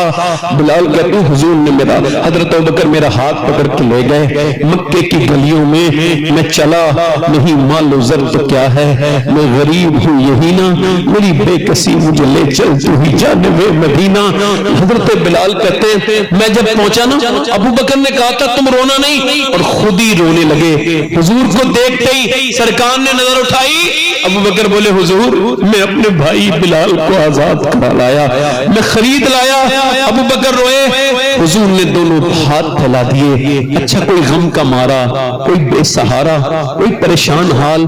بلال کہتے ہیں حضور نے میرا، حضرت ابوبکر میرا ہاتھ پکڑ کے لے گئے مکے کی گلیوں میں، میں چلا نہیں، مال و زر تو کیا ہے، میں غریب ہوں یہی نا، میری بے کسی مجھے لے چل تو ہی جانب مدینہ۔ حضرت بلال کہتے ہیں میں جب پہنچا نا، ابو بکر نے کہا تھا تم رونا نہیں، اور خود ہی رونے لگے۔ حضور کو دیکھتے ہی سرکار نے نظر اٹھائی، ابو بکر بولے حضور میں اپنے بھائی بلال کو آزاد کرا لایا، میں خرید لایا۔ ابو بکر روئے، حضور نے دونوں ہاتھ پھیلا دیے۔ اچھا کوئی غم کا مارا، کوئی بے سہارا، کوئی پریشان حال،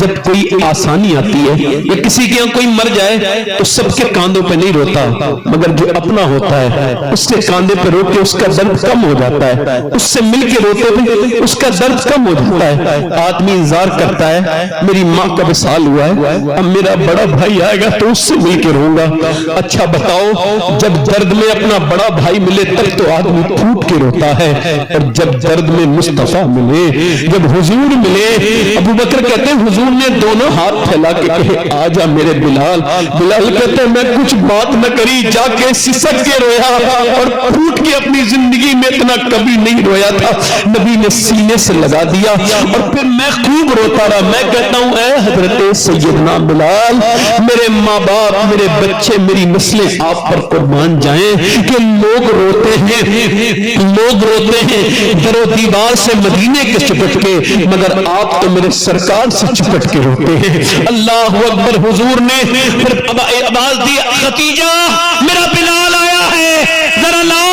جب کوئی آسانی آتی ہے یا کسی کے یہاں کوئی مر جائے تو سب کے کاندھوں پہ نہیں روتا، مگر جو اپنا ہوتا ہے اس کے کاندھے پہ رو کے اس کا درد کم ہو جاتا ہے، اس سے مل کے روتے بھی اس کا درد کم ہو جاتا ہے۔ آدمی انتظار کرتا ہے میری ماں کا وصال ہوا ہے، اب میرا بڑا بھائی آئے گا تو اس سے مل کے رہوں گا۔ اچھا بتاؤ جب درد میں اپنا بڑا بھائی ملے تب تو آدمی پھوٹ کے روتا ہے، اور جب درد میں مصطفیٰ ملے، جب حضور ملے، ابو بکر کہتے ہیں حضور نے دونوں ہاتھ پھیلا کے کہے آ جا میرے بلال۔ بلال کہتے ہیں میں کچھ بات نہ کری، جا کے سسک کے رویا اور پھوٹ کے اپنی زندگی میں اتنا کبھی نہیں رویا تھا۔ نبی نے سینے سے لگا دیا اور پھر میں خوب روتا رہا۔ میں کہتا ہوں اے حضرت سیدنا بلال، میرے ماں باپ، میرے بچے، میری نسلیں آپ پر قربان جائیں کہ لوگ روتے ہیں در و دیوار سے مدینے کے چپٹ کے، مگر آپ تو میرے سرکار سے چپٹ کے روتے ہیں۔ اللہ اکبر۔ حضور نے پھر آواز دی ختیجہ میرا بلال آیا ہے، ذرا لاؤ۔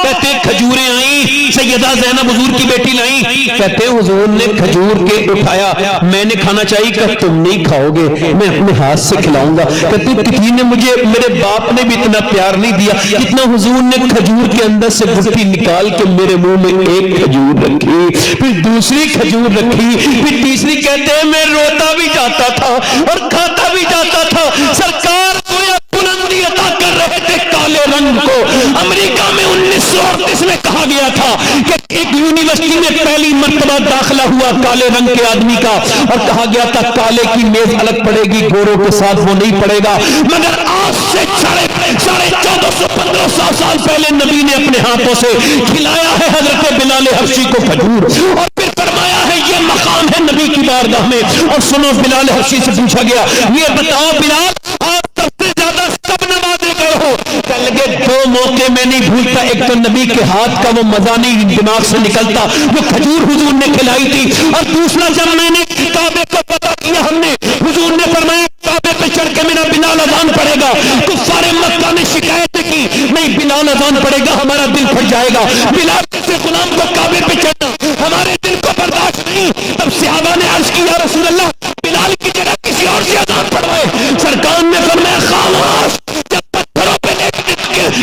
کہتے کھجوریں آئیں، سیدہ زینب حضور کی بیٹی لائیں۔ کہتے حضور نے کھجور کے اٹھایا، میں نے کھانا چاہیے کہ تم نہیں کھاؤ گے، میں اپنے ہاتھ سے کھلاؤں گا۔ کہتے کسی نے مجھے، میرے باپ نے بھی اتنا پیار نہیں دیا جتنا حضور نے کھجور کے اندر سے گٹھی نکال کے میرے منہ میں ایک کھجور رکھی، پھر دوسری کھجور رکھی، پھر تیسری۔ کہتے ہیں میں روتا بھی جاتا تھا اور کھاتا بھی جاتا تھا۔ سرکار گویا بلندی عطا کر رہے تھے کالے رنگ کو۔ امریکہ میں 1938 میں کہا گیا تھا کہ ایک یونیورسٹی میں پہلی مرتبہ داخلہ ہوا کالے رنگ کے آدمی کا، اور کہا گیا تھا کالے کی میز الگ پڑے گی، گوروں کے ساتھ وہ نہیں پڑے گا۔ مگر آج سے 1450-1500 سال پہلے نبی نے اپنے ہاتھوں سے کھلایا ہے حضرت بلال حبشی کو کھجور، اور پھر فرمایا ہے یہ مقام ہے نبی کی بارگاہ میں۔ اور سنو، بلال حبشی سے پوچھا گیا یہ بتاؤ بلال آپ سب سے زیادہ کب نمازیں گئے ہو؟ کہنے لگے دو موقع میں نہیں بھولتا، ایک تو نبی کے ہاتھ کا وہ مزہ نہیں دماغ سے نکلتا جو کھجور حضور نے کھلائی تھی، اور دوسرا جب میں نے کعبے کو پتہ کیا ہم نے، حضور نے فرمایا کعبے پہ چڑھ کے میرا بلال اذان پڑے گا۔ کفار مکہ نے شکایتیں کی نہیں بلال اذان پڑے گا ہمارا دل پھٹ جائے گا، بلال جیسے غلام کو کعبے پہ چڑھنا ہمارے دل کو برداشت نہیں۔ تب صحابہ نے عرض کی یا رسول اللہ بلال کی جگہ کسی اور سے اذان پڑھوائے۔ سرکار نے فرمایا خاموش، جب پتھروں پہ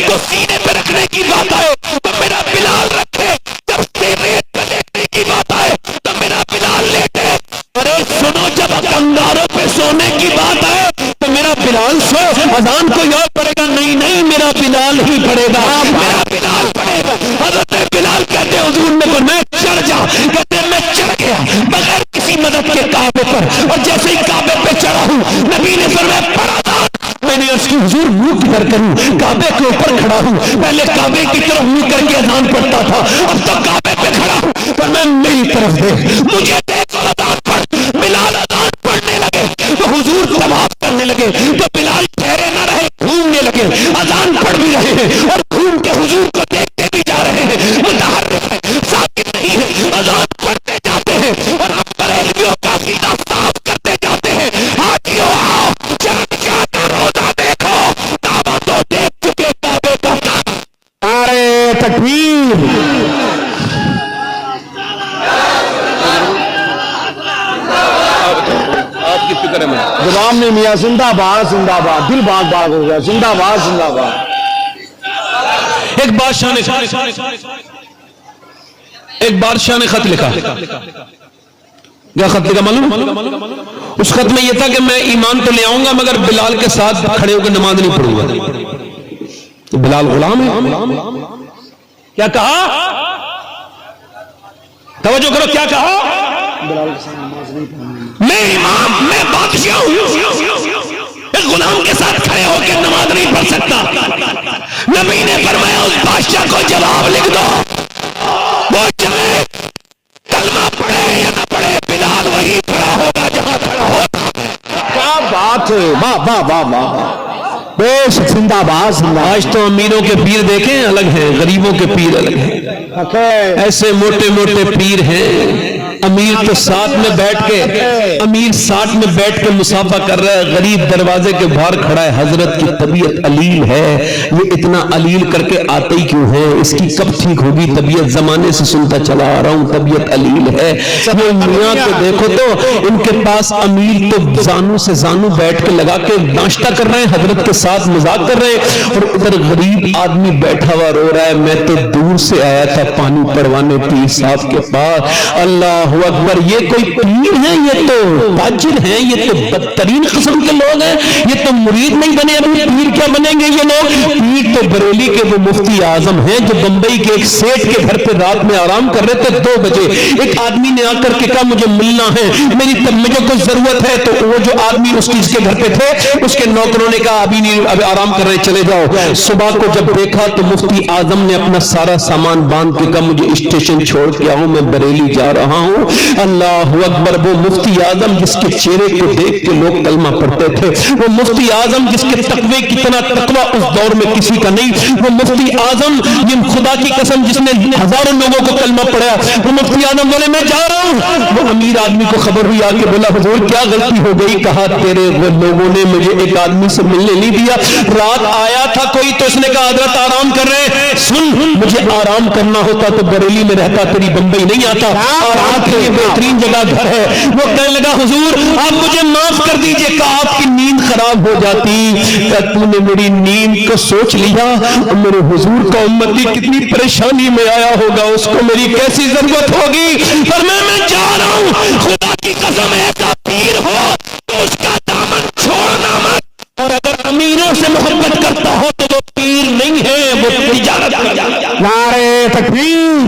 کو سینے پہ رکھنے کی بات آئے تو میرا بلال رکھے، جب ریت پہ لیٹنے کی بات آئے تو میرا بلال لیٹے۔ ارے سنو، جب کنگاروں پہ سونے کی بات آئے تو میرا بلال سو، اذان کوئی اور پڑے گا نہیں، میرا بلال ہی پڑے گا، میرا بلال پڑے گا۔ حضرت بلال کہتے حضور نے فرمایا چڑھ جا، کہتے میں چڑھ گیا بغیر کسی مدد کے کعبے پر، اور جیسے ہی کعبے پہ چڑھا ہوں نبی نے فرمایا پڑھا تھا۔ میں نے اس کی حضور منہ کدھر کروں، کعبے کے اوپر کھڑا ہوں، پہلے کعبے کی طرف منہ کر کے اذان پڑھتا تھا، اب تو کعبے پہ کھڑا ہوں، پر میں میری طرف دیکھ، مجھے دیکھ اور اذان پڑھ۔ بلال اذان پڑھنے لگے تو حضور طواف کرنے لگے، تو بلال ٹھہرے نہ رہے، گھومنے لگے، اذان پڑھ بھی رہے ہیں اور گھوم کے حضور کو دیکھتے بھی جا رہے ہیں، متحرک ہے، ساکت نہیں ہے، اذان پڑھتے جاتے ہیں اور ہم بریلویوں کا عقیدہ صاف کرتے جاتے ہیں۔ حاجیوں آؤ، چاند کا روزہ دیکھو، دعوت تو دیکھ چکے کعبے کا۔ نعرہ تکبیر، آپ کی فکر ہے میں جواب نہیں میاں، زندہ باد زندہ باد، دل باغ باغ ہو گیا، زندہ باد زندہ باد۔ ایک بادشاہ نے خط لکھا، کیا خط لکھا معلوم؟ اس خط میں یہ تھا کہ میں ایمان تو لے آؤں گا مگر بلال کے ساتھ کھڑے ہو کے نماز نہیں پڑھوں گا۔ تو بلال غلام ہے، کیا کہا؟ توجہ کرو، کیا کہا؟ میں امام، میں بادشاہ ہوں، ایک غلام کے ساتھ کھڑے ہو کے نماز نہیں پڑھ سکتا۔ نبی نے فرمایا اس بادشاہ کو جواب لکھ دو، وہ چاہے کلمہ پڑھے یا نہ پڑھے، بلال وہی کھڑا ہوگا جہاں کھڑا ہوتا ہے۔ کیا بات ہے، واہ واہ واہ واہ، بیش زندہ باد زندہ۔ آج تو امیروں کے پیر دیکھیں الگ ہیں، غریبوں کے پیر الگ ہیں، ایسے موٹے موٹے پیر ہیں، امیر تو ساتھ میں بیٹھ کے، امیر ساتھ میں بیٹھ کے مصافحہ کر رہا ہے، غریب دروازے کے باہر کھڑا ہے۔ حضرت کی طبیعت علیل ہے، یہ اتنا علیل کر کے آتے ہی کیوں ہے؟ اس کی کب ٹھیک ہوگی طبیعت؟ زمانے سے سنتا چلا آ رہا ہوں طبیعت علیل ہے۔ یہ میاں کو دیکھو تو ان کے پاس امیر تو زانو سے زانو بیٹھ کے لگا کے ناشتہ کر رہے ہیں، حضرت کے ساتھ مذاق کر رہے ہیں، اور ادھر غریب آدمی بیٹھا ہوا رو رہا ہے، میں تو دور سے آیا تھا پانی پڑوانے پیر صاحب کے پاس۔ اللہ اللہ اکبر، یہ کوئی پیر ہیں؟ یہ تو فاجر ہیں، یہ تو بدترین قسم کے لوگ ہیں، یہ تو مرید نہیں بنے، ابھی پیر کیا بنیں گے یہ لوگ؟ پیر تو بریلی کے وہ مفتی اعظم ہیں جو بمبئی کے ایک سیٹ کے گھر پہ رات میں آرام کر رہے تھے 2 بجے، ایک آدمی نے آ کر کے کہا مجھے ملنا ہے، مجھے کوئی ضرورت ہے، تو وہ جو آدمی اس کے گھر پہ تھے اس کے نوکروں نے کہا ابھی نہیں، ابھی آرام کر رہے، چلے جاؤ۔ صبح کو جب دیکھا تو مفتی اعظم نے اپنا سارا سامان باندھ کے کہا مجھے اسٹیشن چھوڑ کے آؤں، میں بریلی جا رہا ہوں۔ اللہ اکبر، وہ مفتی اعظم جس کے چہرے کو دیکھ کے لوگ کلمہ پڑھتے تھے، وہ مفتی اعظم جس کے تقوی کتنا تقوی اس دور میں کسی کا نہیں، وہ مفتی اعظم جن خدا کی قسم جس نے ہزاروں لوگوں کو کلمہ پڑھا، وہ مفتی اعظم بولے میں جا رہا ہوں۔ وہ امیر آدمی کو خبر ہوئی، آ کے بولا حضور کیا غلطی ہو گئی؟ کہا تیرے وہ لوگوں نے مجھے ایک آدمی سے ملنے نہیں دیا، رات آیا تھا کوئی تو اس نے کہا حضرت آرام کر رہے، سن مجھے آرام کرنا ہوتا تو بریلی میں رہتا، تیری بمبئی نہیں آتا، آرام کے لیے بہترین جگہ گھر ہے۔ وہ کہنے لگا حضور آپ مجھے معاف کر دیجئے، کہا آپ کی نیند خراب ہو جاتی، تو نے میری نیند کو سوچ لیا، میرے حضور کا امتی کتنی پریشانی میں آیا ہوگا، اس کو میری کیسی ضرورت ہوگی، پر میں جا رہا ہوں، خدا کی قسم ایسا پیر ہو تو اس کا دامن چھوڑنا مت، اور اگر امیروں سے محبت کرتا ہو تو وہ پیر نہیں ہے، وہ تجارت میں جاتا۔ نعرے تکبیر،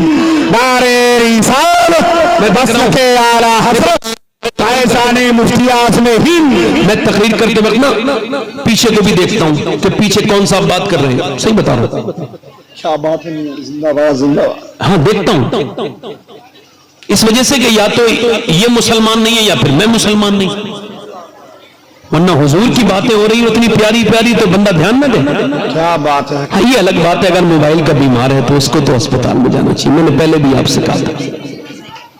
نعرے رسالت، میں بس کے اعلیٰ حضرت فیضان مفتی اعظم ہند۔ میں تقریر کرتے وقت نا پیچھے کو بھی دیکھتا ہوں کہ پیچھے کون صاحب بات کر رہے ہیں، صحیح بتا رہا ہوں، کیا بات ہے، زندہ باد زندہ باد۔ ہاں دیکھتا ہوں، اس وجہ سے کہ یا تو یہ مسلمان نہیں ہے یا پھر میں مسلمان نہیں، ورنہ حضور کی باتیں ہو رہی ہیں اتنی پیاری پیاری تو بندہ دھیان نہ دے۔ کیا بات ہے، یہ الگ بات ہے اگر موبائل کا بیمار ہے تو اس کو تو اسپتال میں جانا چاہیے، میں نے پہلے بھی آپ سے کہا تھا۔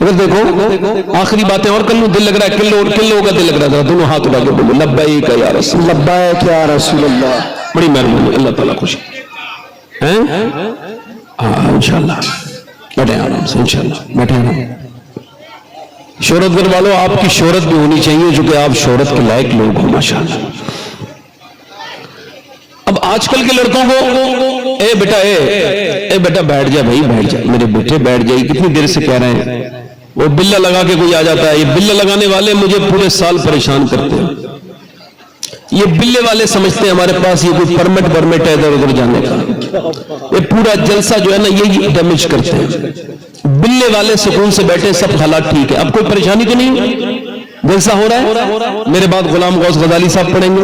اگر دیکھو آخری باتیں اور کر لوں، دل لگ رہا ہے کلو کا دل لگ رہا تھا، دونوں ہاتھ اٹھا کے بولو لبیک یا رسول اللہ، لبیک یا رسول اللہ۔ بڑی مہربانی، اللہ تعالیٰ خوش ہے۔ ہاں انشاءاللہ بیٹھے آرام سے، انشاءاللہ بیٹھے آرام۔ شہرت گر والوں آپ کی شہرت بھی ہونی چاہیے چونکہ آپ شہرت کے لائق لوگ ہو ماشاءاللہ۔ اب آج کل کے لڑکوں کو اے بیٹا بیٹھ جا بھائی، بیٹھ جا میرے بیٹے بیٹھ جائے، کتنی دیر سے کہہ رہے ہیں، وہ بلہ لگا کے کوئی آ جاتا ہے، یہ بلہ لگانے والے مجھے پورے سال پریشان کرتے ہیں، یہ بلے والے سمجھتے ہیں ہمارے پاس یہ کوئی پرمٹ ہے ادھر ادھر جانے کا، یہ پورا جلسہ جو ہے نا یہ ڈیمیج کرتے ہیں۔ بلے والے سکون سے بیٹھے، سب حالات ٹھیک ہے، اب کوئی پریشانی تو نہیں، جلسہ ہو رہا ہے۔ میرے بعد غلام غوث غزالی صاحب پڑھیں گے،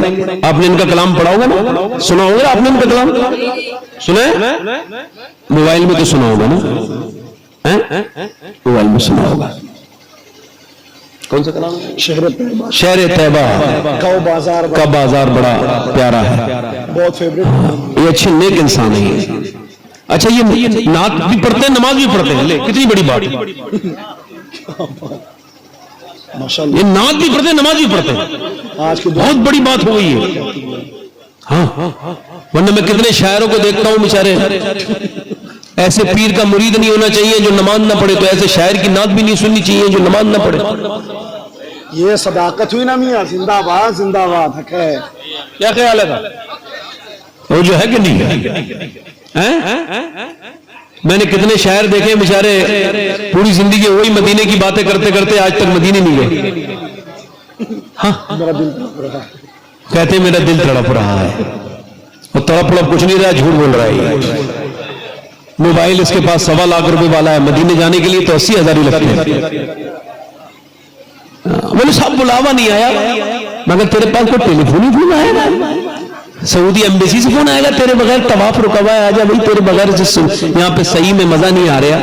آپ نے ان کا کلام پڑھا ہوگا نا، سنا ہوگا آپ نے ان کا کلام، سنا ہے موبائل میں تو سنا ہوگا نا، موبائل میں سنا ہوگا۔ کون سا کلام؟ شہر طیبہ کا بازار بڑا پیارا ہے، بہت فیوریٹ، یہ اچھے نیک انسان ہیں۔ اچھا یہ نعت بھی پڑھتے ہیں، نماز بھی پڑھتے ہیں، لے کتنی بڑی بات ہے، ماشاءاللہ یہ نعت بھی پڑھتے ہیں نماز بھی پڑھتے ہیں، آج کی بہت بڑی بات ہو گئی ہے۔ ہاں ورنہ میں کتنے شاعروں کو دیکھتا ہوں بیچارے، ایسے پیر کا مرید نہیں ہونا چاہیے جو نماز نہ پڑھے، تو ایسے شاعر کی نعت بھی نہیں سننی چاہیے جو نماز نہ پڑھے۔ یہ صداقت ہوئی نا میاں، زندہ باد حق ہے۔ کیا خیال ہے وہ جو ہے کہ نہیں ہے؟ میں نے کتنے شاعر دیکھے بیچارے پوری زندگی وہی مدینے کی باتیں کرتے کرتے آج تک مدینے نہیں گئے، ہاں کہتے میرا دل تڑپ رہا ہے، اور تڑپ کچھ نہیں رہا، جھوٹ بول رہا ہے۔ موبائل اس کے پاس 1.25 لاکھ روپے والا ہے، مدینے جانے کے لیے تو 80,000 ہی لگتے ہیں۔ بولے صاحب بلاوا نہیں آیا، مگر تیرے پاس کوئی ٹیلی فون ہی فون آئے گا، سعودی ایمبیسی سے فون آئے گا تیرے بغیر طواف رکا ہوا ہے، آجا بھائی تیرے بغیر یہاں پہ صحیح میں مزہ نہیں آ رہا،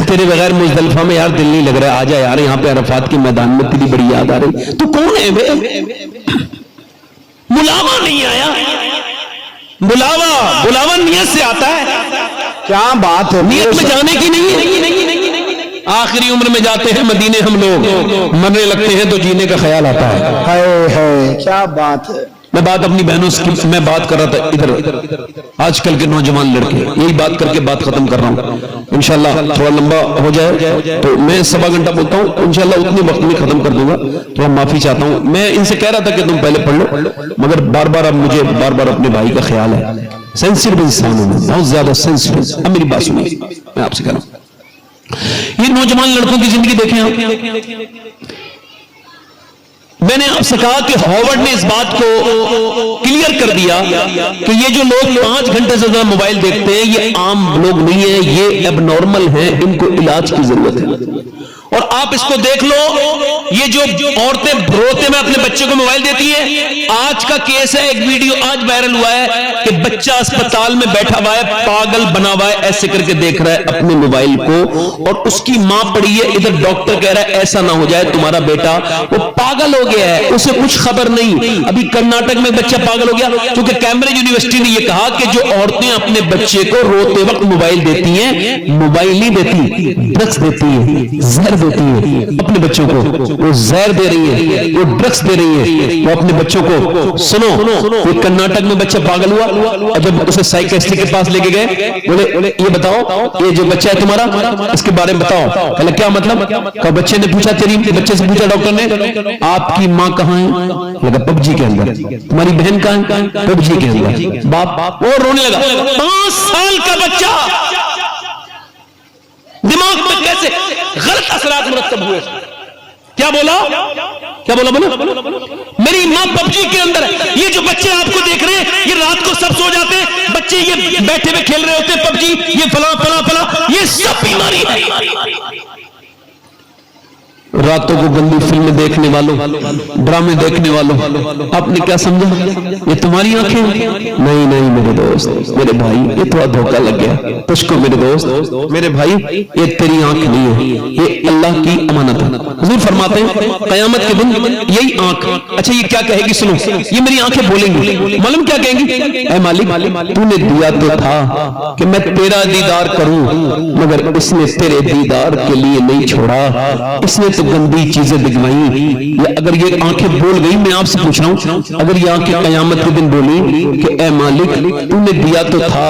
تیرے بغیر مزدلفہ میں یار دل نہیں لگ رہا، آجا یار یہاں پہ عرفات کے میدان میں تیری بڑی یاد آ رہی، تو کون ہے بے؟ بلاوا نہیں آیا، بلاوا نیت سے آتا ہے، کیا بات ہے، نیت میں جانے کی نہیں ہے۔ آخری عمر میں جاتے ہیں مدینے ہم لوگ، مرنے لگتے ہیں تو جینے کا خیال آتا ہے۔ کیا بات ہے۔ میں بات اپنی بہنوں سے میں بات کر رہا تھا ادھر، آج کل کے نوجوان لڑکے، یہی بات کر کے بات ختم کر رہا ہوں، انشاءاللہ تھوڑا لمبا ہو جائے تو میں 1.25 گھنٹہ بولتا ہوں، انشاءاللہ اتنے وقت میں ختم کر دوں گا، تھوڑا معافی چاہتا ہوں۔ میں ان سے کہہ رہا تھا کہ تم پہلے پڑھ لو، مگر بار بار اب مجھے بار بار اپنے بھائی کا خیال ہے، سینسیٹیو انسان ہوں، بہت زیادہ سینسیٹیو۔ اب میری بات سنیے، میں آپ سے کہہ رہا ہوں، یہ نوجوان لڑکوں کی زندگی دیکھیں آپ. میں نے آپ سے کہا کہ ہاورڈ نے اس بات کو کلیئر کر دیا کہ یہ جو لوگ 5 گھنٹے سے زیادہ موبائل دیکھتے ہیں یہ عام لوگ نہیں ہیں, یہ اب نارمل ہیں, ان کو علاج کی ضرورت ہے. اور آپ اس کو دیکھ لو, یہ جو عورتیں روتے میں اپنے بچے کو موبائل دیتی ہیں, آج کا کیس ہے, ایک ویڈیو آج وائرل ہوا ہے کہ بچہ اسپتال میں بیٹھا ہوا ہے, پاگل بنا ہوا ہے, ایسے کر کے دیکھ رہا ہے اپنے موبائل کو, اور اس کی ماں پڑی ہے ادھر, ڈاکٹر کہہ رہا ہے ایسا نہ ہو جائے تمہارا بیٹا وہ پاگل ہو گیا ہے, اسے کچھ خبر نہیں. ابھی کرناٹک میں بچہ پاگل ہو گیا کیونکہ کیمبرج یونیورسٹی نے یہ کہا کہ جو عورتیں اپنے بچے کو روتے وقت موبائل دیتی ہیں, موبائل نہیں دیتی, ڈرگس دیتی ہیں, زہر دیتی ہے اپنے بچوں کو, وہ زہر دے رہی ہے, وہ ڈرگس دے رہی ہے, وہ اپنے بچوں کو. سنو, یہ کرناٹک میں بچہ پاگل ہوا اور جب اسے سائیکسٹری کے پاس لے کے گئے, بولے یہ بتاؤ یہ جو بچہ ہے تمہارا اس کے بارے میں بتاؤ. کہا کیا مطلب؟ کہا بچے نے پوچھا, تیری بچے سے پوچھا ڈاکٹر نے, آپ کی ماں کہاں ہے؟ لگا پب جی کے اندر. تمہاری بہن کہاں ہے؟ پب جی کے اندر. باپ اور رونے لگا. 5 سال کا بچہ, دماغ میں کیسے غلط اثرات مرتب ہوئے. کیا بولا میری ماں پب جی کے اندر ہے. یہ جو بچے آپ کو دیکھ رہے ہیں یہ رات کو سب سو جاتے ہیں, بچے یہ بیٹھے ہوئے کھیل رہے ہوتے ہیں پب جی, یہ فلاں فلاں فلاں, یہ سب بیماری ہے. راتوں کو گندی فلمیں دیکھنے والوں, ڈرامے دیکھنے والوں, آپ نے کیا سمجھا یہ تمہاری آنکھیں؟ نہیں نہیں میرے دوست, میرے بھائی, یہ تھوڑا دھوکہ لگ گیا تجھ کو میرے دوست, میرے بھائی, یہ تیری آنکھ نہیں ہے, یہ اللہ کی امانت ہے. حضور فرماتے ہیں قیامت کے دن یہی آنکھ, اچھا یہ کیا کہے گی, سنو, یہ میری آنکھیں بولیں گی, معلوم کیا کہیں گی؟ اے مالک تو نے دیا تو تھا کہ میں تیرا دیدار کروں, مگر اس نے تیرے دیدار کے لیے نہیں چھوڑا, اس نے گندی چیزیں دکھوائیں. اگر یہ آنکھیں بول گئی, میں آپ سے پوچھ رہا ہوں, اگر یہ آنکھیں قیامت کے دن بولی کہ اے مالک تو نے دیا تو تھا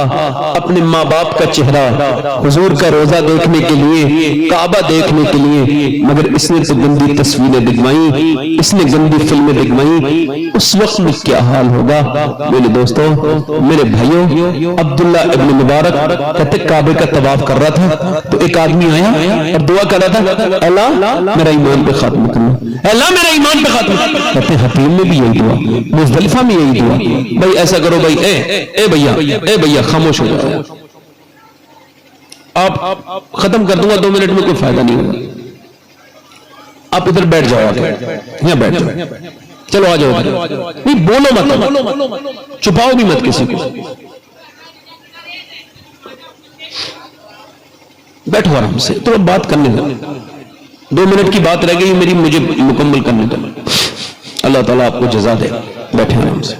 اپنے ماں باپ کا چہرہ, حضور کا روزہ دیکھنے کے لیے, کعبہ دیکھنے کے لیے, مگر اس نے تو گندی تصویریں دکھوائیں, اس نے گندی فلمیں دکھوائیں, اس وقت میں کیا حال ہوگا؟ میرے دوستوں, میرے بھائیوں, عبداللہ ابن مبارک کہتے کعبے کا طواف کر رہا تھا تو ایک آدمی آیا اور دعا کر رہا تھا, اللہ میرا ایمان پہ خاتمہ کرنا, اللہ میرا ایمان پہ خاتمہ. کہتے ہیں حتیم میں بھی یہی دعا, مزدلفہ میں یہی دعا, بھائی ایسا کرو بھائی, اے بھیا خاموش ہو جاؤ, آپ ختم کر دوں گا 2 منٹ میں, کوئی فائدہ نہیں ہوگا, آپ ادھر بیٹھ جاؤ, یہاں بیٹھ جاؤ, چلو آ جاؤ, نہیں بولو مت, چھپاؤ بھی مت کسی کو, بیٹھو آرام سے, تو بات کرنے لگا. 2 منٹ کی بات رہ گئی میری, مجھے مکمل کرنے دیں. اللہ تعالیٰ آپ کو جزا دے. بیٹھے آرام سے.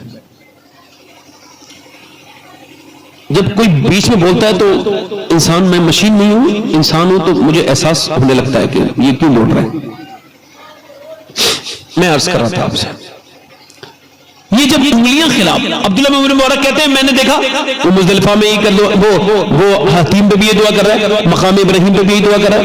جب کوئی بیچ میں بولتا ہے تو انسان, میں مشین نہیں ہوں, انسان ہوں, تو مجھے احساس ہونے لگتا ہے کہ یہ کیوں بول رہے ہیں. میں عرض کر رہا تھا آپ سے, یہ جب انگلیاں خلاف, عبداللہ بن مبارک کہتے ہیں میں نے دیکھا وہ مزدلفہ میں ہی کر دو, وہ حتیم پہ بھی یہ دعا کر رہا ہے, مقام ابراہیم پہ بھی یہ دعا کر رہا ہے,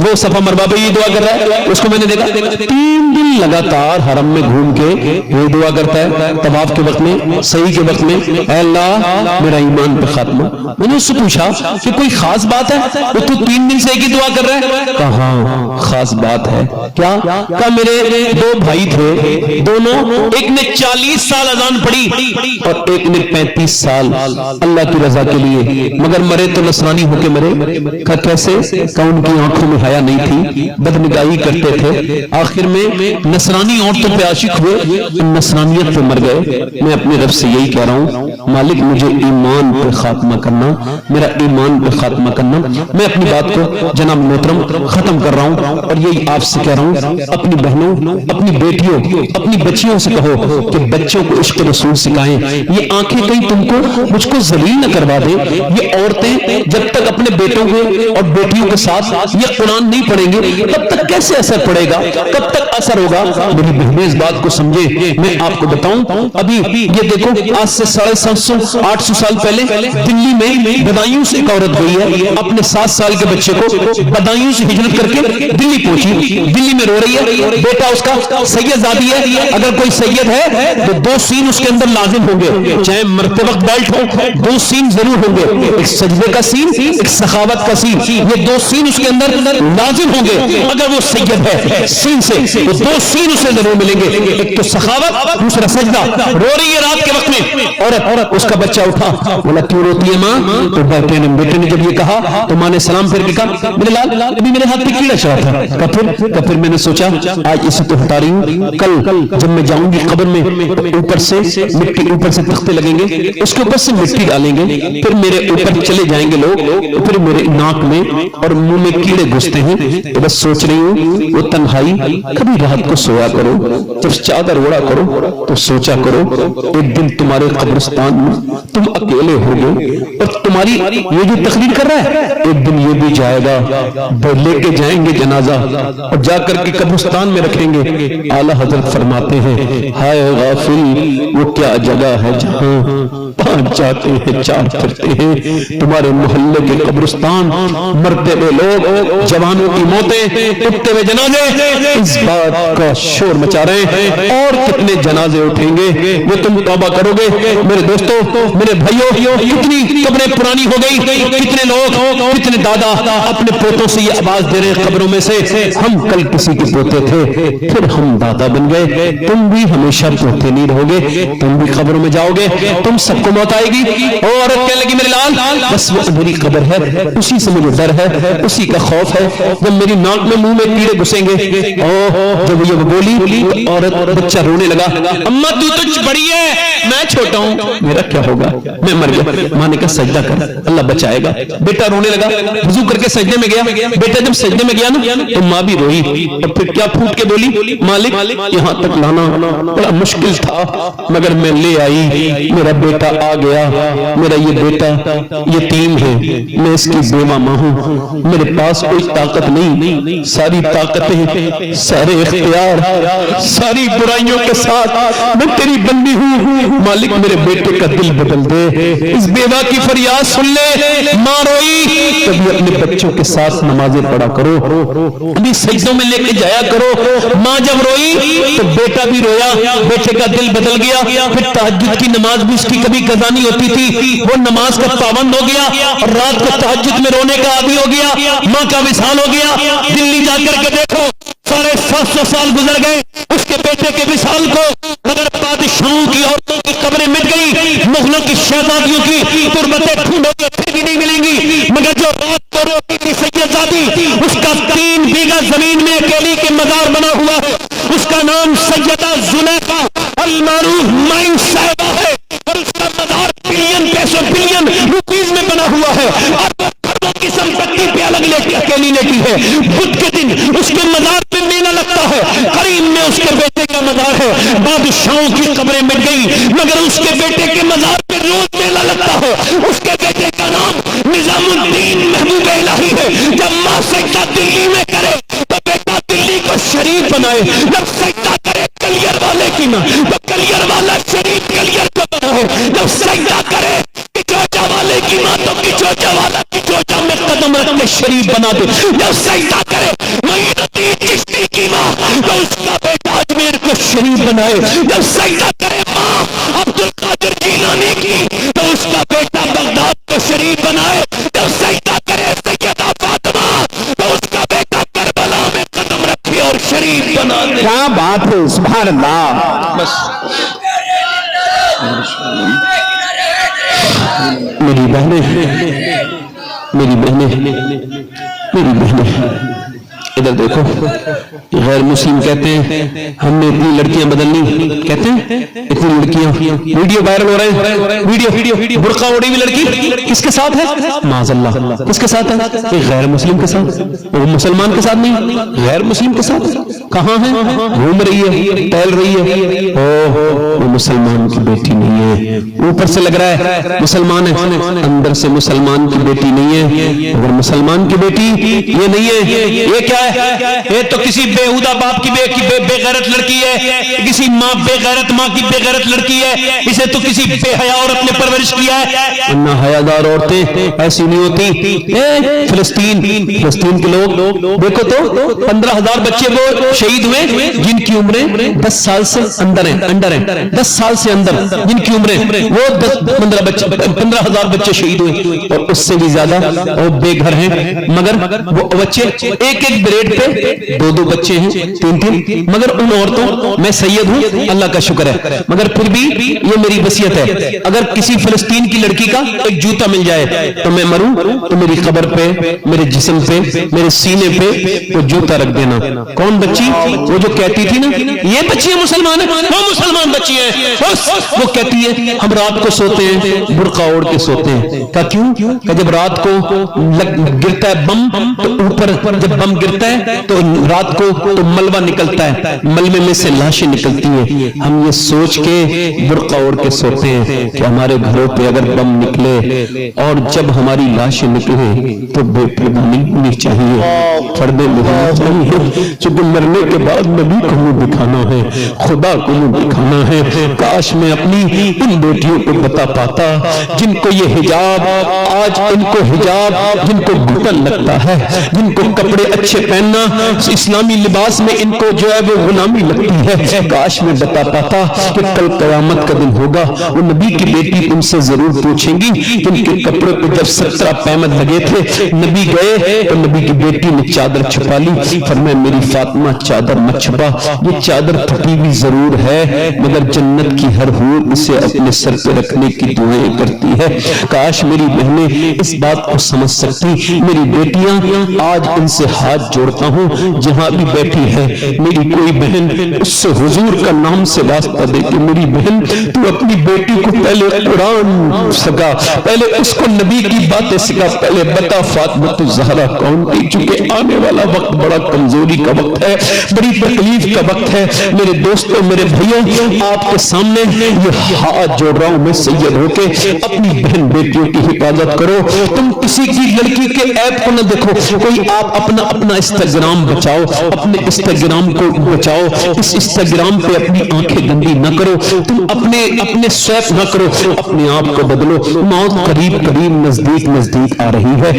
وہ صفا مروہ پہ یہ دعا کر رہا ہے, اس کو میں نے دیکھا 3 دن لگاتار حرم میں گھوم کے یہ دعا کرتا ہے طواف کے وقت میں, صحیح کے وقت میں, اے اللہ میرا ایمان پہ خاتمہ. میں نے اس سے پوچھا کہ کوئی خاص بات ہے, وہ تو 3 دن سے ایک ہی دعا کر رہا ہے. کہاں خاص بات ہے, کیا؟ کہ میرے 2 بھائی تھے, دونوں, ایک نے 40 سال اذان پڑھی اور ایک نے 35 سال اللہ کی رضا کے لیے, مگر مرے تو نصرانی ہو کے مرے. کہا کیسے؟ کہ ان کی آنکھوں میں حیا نہیں تھی, بدنگاہی کرتے تھے, آخر میں نصرانی عورتوں پہ عاشق ہوئے, نصرانیت پہ مر گئے. میں اپنے رب سے یہی کہہ رہا ہوں, مالک مجھے ایمان پہ خاتمہ کرنا, میرا ایمان پہ خاتمہ کرنا. میں اپنی بات کو جناب محترم ختم کر رہا ہوں, اور یہی آپ سے کہہ رہا ہوں, اپنی بہنوں, اپنی بیٹیوں, اپنی بچیوں سے کہو کہ بچوں کو عشق رسول سکھائیں. یہ آنکھیں کہیں تم کو مجھ کو ذلیل نہ کروا دیں. یہ عورتیں جب تک اپنے بیٹوں کے اور بیٹیوں کے ساتھ یہ قرآن نہیں پڑھیں گے تب تک کیسے اثر پڑے گا, کب تک اثر ہوگا؟ میری بہنیں اس بات کو سمجھے. میں آپ کو بتاؤں, ابھی یہ دیکھو, آج سے 750-800 سال پہلے دلی میں بدایوں سے ایک عورت گئی ہے, اپنے 7 سال کے بچے کو بدایوں سے ہجرت کر کے دلی پہنچی, دلی میں رو رہی ہے. بیٹا اس کا سید زادی ہے, اگر کوئی سید ہے تو 2 سین اس کے اندر لازم ہوں گے، چاہے مرتے وقت بیلٹ ہو 2 سین ضرور ہوں گے، ایک سجدے کا سین، ایک سخاوت کا سین، یہ 2 سین اس کے اندر لازم ہوں گے اگر وہ سید ہے سین سے، تو 2 سین اسے ضرور ملیں گے، ایک تو سخاوت دوسرا سجدہ۔ رو رہی ہے رات کے وقت میں عورت، اس کا بچہ اٹھا، بولا کیوں روتی ہے ماں؟ تو بیٹے نے جب یہ کہا تو ماں نے سلام پھر کے کہا میرے لال ابھی میرے ہاتھ پہ کیڑا چڑھا تھا، پھر میں نے سوچا آج اسے تو ہٹا رہی ہوں، کل جب میں جاؤں گی قبر میں اوپر سے مٹی، اوپر سے تختے لگیں گے اس کے اوپر سے مٹی ڈالیں گے، پھر میرے اوپر چلے جائیں گے لوگ، پھر میرے ناک میں اور منہ میں کیڑے گھستے ہیں، تو بس سوچ رہی ہوں وہ تنہائی، کبھی رات کو سویا کرو، جب چادر اوڑا کرو تو سوچا کرو ایک دن تمہارے قبرستان میں تم اکیلے ہوگے اور تمہاری یہ جو تقریر کر رہا ہے ایک دن یہ بھی جائے گا، لے کے جائیں گے جنازہ اور جا کر کے قبرستان میں رکھیں گے۔ اعلیٰ حضرت فرماتے ہیں ہائے غافل وہ کیا جگہ ہے جہاں 5 جاتے ہیں 4 پھرتے ہیں، تمہارے محلے کے قبرستان، مرتے ہوئے لوگ، جوانوں کی موتیں، اٹھتے ہوئے جنازے، اس بات کا شور مچا رہے ہیں، اور کتنے جنازے اٹھیں گے وہ تم توبہ کرو گے؟ میرے دوستو، میرے بھائیوں، کتنی قبریں پرانی ہو گئی، کتنے لوگ، کتنے دادا اپنے پوتوں سے یہ آواز دے رہے ہیں قبروں میں سے ہم کل کسی کے پوتے تھے پھر ہم دادا بن گئے، تم بھی ہمیشہ پوتے نہیں رہو گے، تم بھی قبروں میں جاؤ گے، تم سب کو موت آئے گی۔ اور عورت کہنے لگی میرے لال بس وہ میری قبر ہے، اسی سے مجھے ڈر ہے، اسی کا خوف ہے، جب میری ناک میں منہ میں کیڑے گھسیں گے۔ جب یہ بولی عورت، بچہ رونے لگا، اماں تو بڑی ہے میں چھوٹا ہوں، میرا کیا ہوگا، میں مر گیا۔ ماں نے کہا سجدہ کر اللہ بچائے گا۔ بیٹا رونے لگا، وضو کر کے سجدے میں گیا، بیٹا جب سجدے میں گیا نا تو ماں بھی روئی، اور پھر کیا پھوٹ کے بولی مالک یہاں تک لانا بڑا مشکل تھا مگر میں لے آئی، میرا بیٹا آ گیا، میرا یہ بیٹا یتیم ہے، میں اس کی بیوہ ماں ہوں، میرے پاس کوئی طاقت نہیں، ساری طاقتیں، سارے اختیار، ساری برائیوں کے ساتھ میں تیری بندی ہوں، مالک میرے بیٹے کا دل بدل دے، اس بیوہ کی فریاد سن لے۔ ماں روئی، کبھی اپنے بچوں کے ساتھ نمازیں پڑھا کرو، ابھی سجدوں میں لے کے جایا کرو۔ ماں جب روئی تو بیٹا بھی رویا، بیٹے کا دل بدل گیا، پھر تہجد کی نماز بھی اس کی کبھی قضا نہیں ہوتی تھی، وہ نماز کا پابند ہو گیا اور رات کو تہجد میں رونے کا عادی ہو گیا، ماں کا وصال ہو گیا۔ دلی جا کر کے دیکھو 750 سال گزر گئے اس کے بیٹے کے وصال کو، مگر بادشاہوں کی عورتوں کی قبریں مٹ گئی، مغلوں کی شہزادیوں کی تربتیں ڈھونڈو گے پھر بھی نہیں ملیں گی، مگر جو رات کو روتی تھی سیدزادی اس کا 3 بیگھہ زمین میں اکیلی کے مزار بنا ہوا ہے، اس کا نام سیدہ زلیخا المعروف مائن صاحبہ ہے، اور اس کا مزار بلین روپیز میں بنا ہوا ہے، اور کی سمپتی پہ الگ اکیلی نے کی ہے۔ بدھ کے دن اس کے مزار پہ میلہ لگتا ہے، کریم میں اس کے بیٹے کا مزار ہے، بادشاہوں کی قبریں مٹ گئی مگر اس کے بیٹے کے مزار پہ روز میلہ لگتا ہے، اس کے بیٹے کا نام نظام الدین محبوب الہی ہے۔ جب ماں سجدہ دلی میں کرے تو بیٹا دلی کو شریف بنائے، جب سجدہ کرے کلیر والے کی ماں تو کلیر والا شریف کلیر کو بنائے، جب سجدہ کرے کچوچا والے کی ماں تو کچوچا والا کچوچا میں قدم رکھ کے شریف بنا دے، جب سجدہ کرے معین الدین چشتی کی ماں تو اس کا بیٹا اجمیر کو شریف بنائے، جب سجدہ کرے ماں عبد القادر جیلانی کی تو اس کا بیٹا بغداد کو شریف بنائے، جب سجدہ کرے سیدہ فاطمہ تو اس کا بیٹا کربلا میں قدم رکھے اور شریف بنا دے۔ کیا بات ہے، سبحان اللہ۔ بس میری بہنیں ادھر دیکھو، غیر مسلم کہتے ہیں ہم نے اتنی لڑکیاں بدلنی، کہتے ہیں اتنی لڑکیاں، ویڈیو وائرل ہو رہے ہیں، ویڈیو برقع اوڑھی ہوئی لڑکی کس کے ساتھ ہے؟ معاذ اللہ، کس کے ساتھ ہے؟ غیر مسلم کے ساتھ، وہ مسلمان کے ساتھ نہیں، غیر مسلم کے ساتھ کہاں ہے؟ گھوم رہی ہے، ٹہل رہی ہے، وہ مسلمان کی بیٹی نہیں ہے، اوپر سے لگ رہا ہے مسلمان ہے، اندر سے مسلمان کی بیٹی نہیں ہے، اگر مسلمان کی بیٹی یہ نہیں ہے، یہ کیا ہے؟ ہے؟ یہ تو کسی بےہودہ باپ کی بے غیرت لڑکی ہے، کسی ماں بے غیرت ماں کی بے غیرت لڑکی ہے، اسے تو کسی بے حیا عورت نے پرورش کیا ہے۔ نہ حیادار عورتیں ایسی نہیں ہوتی۔ فلسطین کے لوگ دیکھو تو 15,000 بچے وہ شہید ہوئے جن کی عمریں 10 سال سے اندر ہیں، 10 سال سے اندر جن کی عمریں وہ 15,000 بچے شہید ہوئے، اور اس سے بھی زیادہ وہ بے گھر ہیں، مگر وہ بچے ایک بریڈ پہ 2 بچے ہیں، 3، مگر ان عورتوں میں سید ہوں اللہ کا شکر ہے، مگر پھر بھی یہ میری وصیت ہے، اگر کسی فلسطین کی لڑکی کا ایک جوتا مل جائے تو میں مروں تو میری قبر پہ، میرے جسم پہ، میرے سینے پہ وہ جوتا رکھ دینا۔ کون بچی؟ وہ جو کہتی تھی نا یہ بچی مسلمان ہے، وہ مسلمان بچی ہے، وہ کہتی ہے ہم رات کو سوتے ہیں برقع اوڑھ کے سوتے ہیں۔ کہا کیوں؟ کہ جب رات کو گرتا ہے بم تو اوپر جب بم گرتا ہے تو رات کو تو ملبہ نکلتا ہے، ملبے میں سے لاشیں نکلتی ہیں، ہم یہ سوچ کے برقع اوڑھ کے سوتے ہیں کہ ہمارے گھروں پہ اگر بم نکلے اور جب ہماری لاشیں نکلے تو بے پردہ نہیں چاہیے، پردے نہیں چاہیے، چونکہ مرنے کے بعد نبی کو منہ دکھانا ہے، خدا کو منہ دکھانا ہے۔ کاش میں اپنی ان بیٹیوں کو بتا پاتا جن کو یہ حجاب، آج ان کو حجاب جن کو گھٹن لگتا ہے، جن کو کپڑے اچھے پہننا اسلامی لباس میں ان کو جو ہے وہ غلامی لگتی ہے، کاش میں بتا پاتا کہ کل قیامت کا دن ہوگا وہ نبی کی بیٹی ان سے ضرور پوچھیں گی ان کے کپڑے پہ جب 17 پیمد لگے تھے نبی گئے تو نبی کی بیٹی نے چادر چھپا لی، فرمایا میری فاطمہ چادر مت چھپا، یہ چادر پھٹی بھی ضرور ہے مگر جنت کی ہر حور اسے اپنے سر پہ رکھنے کی دعائیں کرتی ہے۔ کاش میری بہنیں اس بات کو سمجھ سکتی، میری بیٹیاں آج ان سے ہاتھ جوڑتا ہوں جہاں بھی بیٹھی ہے میری کوئی بہن اس سے حضور کا نام سے واسطہ دے کہ میری بہن تو اپنی بیٹی کو پہلے قرآن سکھا، پہلے اس کو نبی کی باتیں سکھا، پہلے بتا فاطمہ الزہرا کون تھی، چونکہ آنے والا وقت بڑا کمزوری کا وقت ہے، بڑی تکلیف کا وقت ہے۔ میرے دوستوں میرے بھائیوں آپ کے سامنے یہ ہاتھ جوڑ رہا ہوں میں سید ہو کے، اپنی بہن بیٹیوں کی حفاظت کرو، تم کسی کی لڑکی کے عیب کو نہ دیکھو، کوئی آپ اپنا انسٹاگرام بچاؤ، اپنے انسٹاگرام کو بچاؤ، اس انسٹاگرام پہ اپنی آنکھیں گندی نہ کرو، تم اپنے سویپ نہ کرو، اپنے آپ کو بدلو، موت قریب قریب نزدیک آ رہی ہے۔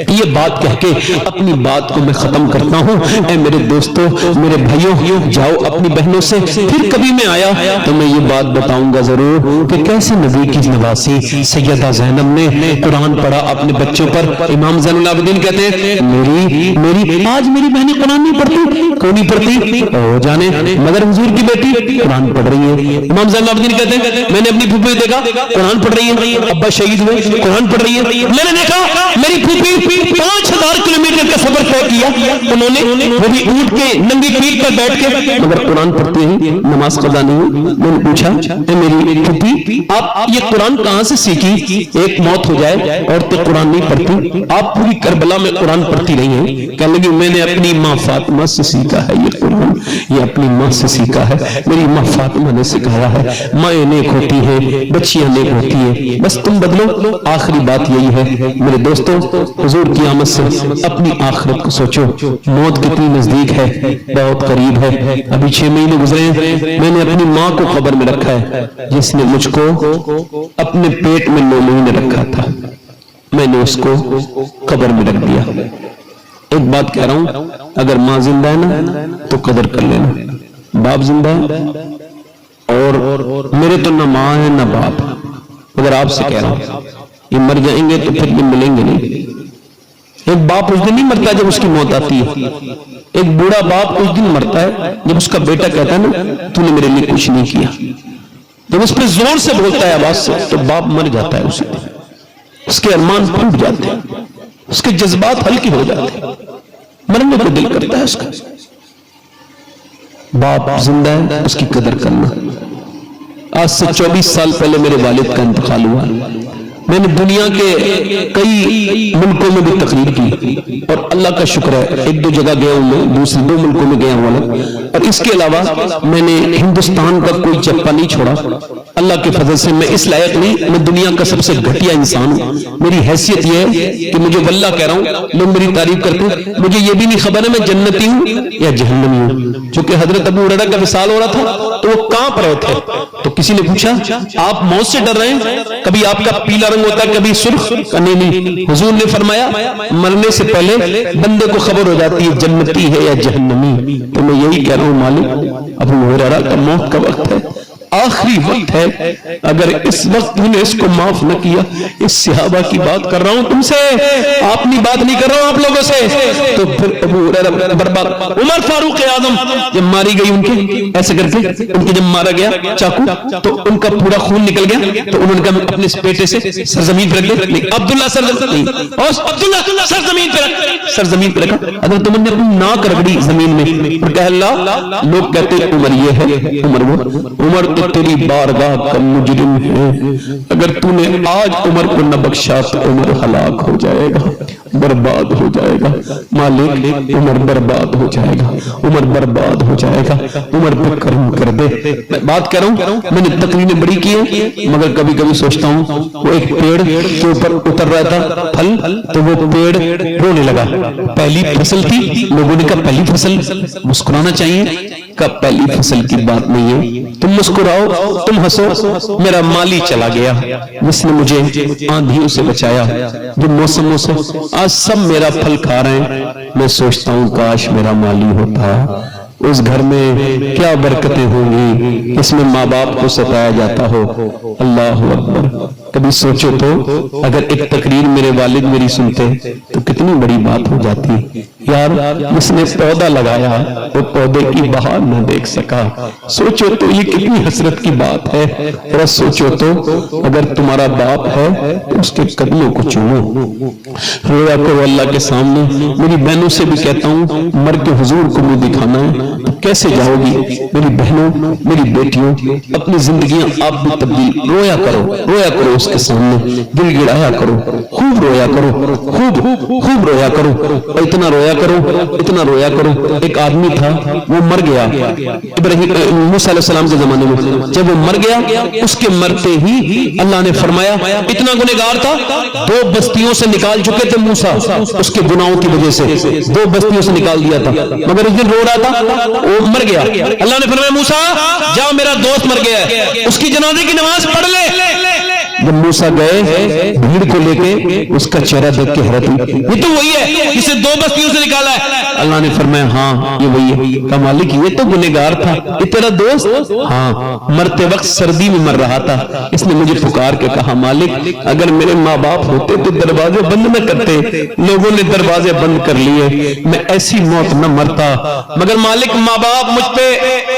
یہ بات کہہ کے اپنی بات کو میں ختم کرتا ہوں۔ اے میرے دوستوں میرے بھائیوں جاؤ اپنی بہنوں سے، پھر کبھی میں آیا تو میں یہ بات بتاؤں گا ضرور کہ کیسے نبی کی نواسی سیدہ زینب نے قرآن پڑھا اپنے بچوں پر۔ امام زین العابدین کہتے ہیں میری آج میری بہنیں قرآن نہیں پڑھتی، کیوں نہیں پڑھتی ہو جانے، مگر حضور کی بیٹی قرآن پڑھ رہی ہے۔ امام زین العابدین کہتے ہیں میں نے اپنی پھوپھی دیکھا قرآن پڑھ رہی ہے، ابا شہید ہوئے قرآن پڑھ رہی ہے، میں نے دیکھا میری پھوپھی 5000 کلومیٹر کا سفر طے کیا انہوں نے وہ بھی اونٹ کے ننگی پیٹھ پر بیٹھ کے مگر قرآن پڑھتے ہیں، نماز قضا نہیں ہوئی۔ میں نے پوچھا اے میری پھوپھی آپ یہ قرآن کہاں سے سیکھی؟ ایک موت ہو جائے عورتیں قرآن نہیں پڑھتی، آپ پوری کربلا میں قرآن پڑھتی رہی ہیں۔ کہنے لگی میں نے اپنی ماں فاطمہ سے سیکھا ہے یہ قرآن، یہ اپنی ماں سے سیکھا ہے، میری ماں فاطمہ نے سکھایا ہے۔ مائیں نیک ہوتی ہیں بچیاں نیک ہوتی ہیں، بس تم بدلو۔ آخری بات یہی ہے میرے دوستوں حضور کی آمد سے اپنی آخرت کو سوچو، موت کتنی نزدیک ہے، بہت قریب ہے۔ ابھی 6 مہینے گزرے ہیں، میں نے اپنی ماں کو قبر میں رکھا ہے جس نے مجھ کو اپنے پیٹ میں 9 مہینے رکھا تھا، میں نے اس کو قبر میں رکھ دیا۔ ایک بات کہہ رہا ہوں اگر ماں زندہ ہے نا تو قدر کر لینا، باپ زندہ ہے اور میرے تو نہ ماں ہے نہ باپ، اگر آپ سے کہہ رہا ہوں یہ مر جائیں گے تو پھر یہ ملیں گے نہیں۔ ایک باپ اس دن نہیں مرتا جب اس کی موت آتی ہے، ایک بوڑھا باپ اس دن مرتا ہے جب اس کا بیٹا کہتا ہے نا تو نے میرے لیے کچھ نہیں کیا، جب اس پہ زور سے بولتا ہے آواز سے تو باپ مر جاتا ہے، اس کے ارمان ٹوٹ جاتے ہیں، اس کے جذبات ہلکے ہو جاتے ہیں، مرنے کو دل کرتا ہے اس کا۔ باپ زندہ ہے اس کی قدر کرنا۔ آج سے 24 سال پہلے میرے والد کا انتقال ہوا، میں نے دنیا کے کئی ملکوں میں بھی تقریر کی اور اللہ کا شکر ہے ایک دو جگہ گیا ہوں میں، دوسرے دو ملکوں میں گیا ہوں، اور اس کے علاوہ میں نے ہندوستان کا کوئی چپا نہیں چھوڑا۔ اللہ کے فضل سے میں اس لائق نہیں، میں دنیا کا سب سے گھٹیا انسان ہوں۔ میری حیثیت یہ ہے کہ مجھے واللہ کہہ رہا ہوں، لوگ میری تعریف کرتے ہیں، مجھے یہ بھی نہیں خبر ہے میں جنتی ہوں یا جہنمی ہوں۔ چونکہ حضرت ابو ہریرہ کا وصال ہو رہا تھا تو وہ کانپ رہے تھے، تو کسی نے پوچھا آپ موت سے ڈر رہے ہیں؟ کبھی آپ کا پیلا رنگ ہوتا ہے کبھی سرخ، نہیں، حضور نے فرمایا مرنے سے پہلے بندے کو خبر ہو جاتی ہے جنتی ہے یا جہنمی۔ تو میں یہی کہہ رہا ہوں مالک ابو ہریرہ کا موت کا وقت ہے، آخری وقت ہے، اگر اس وقت نے اس کو معاف نہ کیا، اس صحابہ کی بات کر رہا ہوں تم سے، اپنی بات نہیں کر رہا ہوں آپ لوگوں سے، تو پھر ابو ہریرہ برباد۔ عمر فاروق اعظم جب ماری گئی ان کے ایسے کر کے، ان کے جب مارا گیا چاقو تو ان کا پورا خون نکل گیا، تو انہوں نے کہا اپنے پیٹے سے سرزمین پہ رکھ دے، عبداللہ سرزمین پہ رکھ، سرزمین پہ رکھا، حضرت عمر نے اپنی ناک رگڑی زمین میں اور کہا اللہ، لوگ کہتے ہیں عمر یہ ہے عمر وہ، عمر تو تیری بارگاہ کا مجرم ہے، اگر تو نے آج عمر کو نہ بخشا تو عمر ہلاک ہو جائے گا، برباد ہو جائے گا، مالک عمر برباد ہو جائے گا، عمر برباد ہو جائے گا، عمر پہ کرم کر دے۔ میں بات کر رہا ہوں، میں نے تقریریں بڑی کی ہیں، مگر کبھی کبھی سوچتا ہوں وہ ایک پیڑ کے اوپر اتر رہا تھا پھل، تو وہ پیڑ رونے لگا، پہلی فصل تھی، لوگوں نے کہا پہلی فصل مسکرانا چاہیے، کہا پہلی فصل کی بات نہیں ہے، تم مسکراؤ تم ہنسو، میرا مالی چلا گیا جس نے مجھے آندھیوں سے بچایا، جو موسموں سے، آج سب میرا پھل کھا رہے ہیں، میں سوچتا ہوں کاش میرا مالی ہوتا، اس گھر میں کیا برکتیں ہوں گی، اس میں ماں باپ کو ستایا جاتا ہو۔ اللہ اکبر، کبھی سوچو تو اگر ایک تقریر میرے والد میری سنتے تو کتنی بڑی بات ہو جاتی، یار جس نے پودا لگایا وہ پودے کی بہار نہ دیکھ سکا، سوچو تو یہ کتنی حسرت کی بات ہے، ذرا سوچو تو اگر تمہارا باپ ہے تو اس کے قدموں کو چومو، رویا کرو اللہ کے سامنے۔ میری بہنوں سے بھی کہتا ہوں مر کے حضور کو منہ دکھانا ہے تو کیسے جاؤ گی؟ میری بہنوں میری بیٹیوں، اپنی زندگیاں آپ بھی تبدیل، رویا کرو اس کے سامنے، دل گڑایا کرو، خوب رویا کرو، خوب رویا کرو، اور اتنا رویا کرو۔ ایک آدمی تھا وہ مر گیا ابراہیم موسیٰ علیہ السلام کے زمانے میں، جب وہ مر گیا اس کے مرتے ہی اللہ نے فرمایا اتنا گنہگار تھا، 2 بستیوں سے نکال چکے تھے موسیٰ، اس کے گناہوں کی وجہ سے 2 بستیوں سے نکال دیا تھا، مگر اس دن رو رہا تھا وہ مر گیا، اللہ نے فرمایا موسیٰ جا میرا دوست مر گیا ہے، اس کی جنازے کی نماز پڑھ لے۔ جب موسیٰ گئے بھیڑ کو لے کے، اس کا چہرہ دیکھ کے حیرت ہوئی، یہ تو وہی ہے جسے 2 بستیوں سے نکالا ہے۔ اللہ نے فرمایا ہاں یہ وہی ہے۔ کہا مالک یہ تو گنہگار تھا، یہ تیرا دوست؟ ہاں، مرتے وقت سردی میں مر رہا تھا، اس نے مجھے پکار کے کہا مالک اگر میرے ماں باپ ہوتے تو دروازے بند نہ کرتے، لوگوں نے دروازے بند کر لیے، میں ایسی موت نہ مرتا، مگر مالک ماں باپ مجھ پہ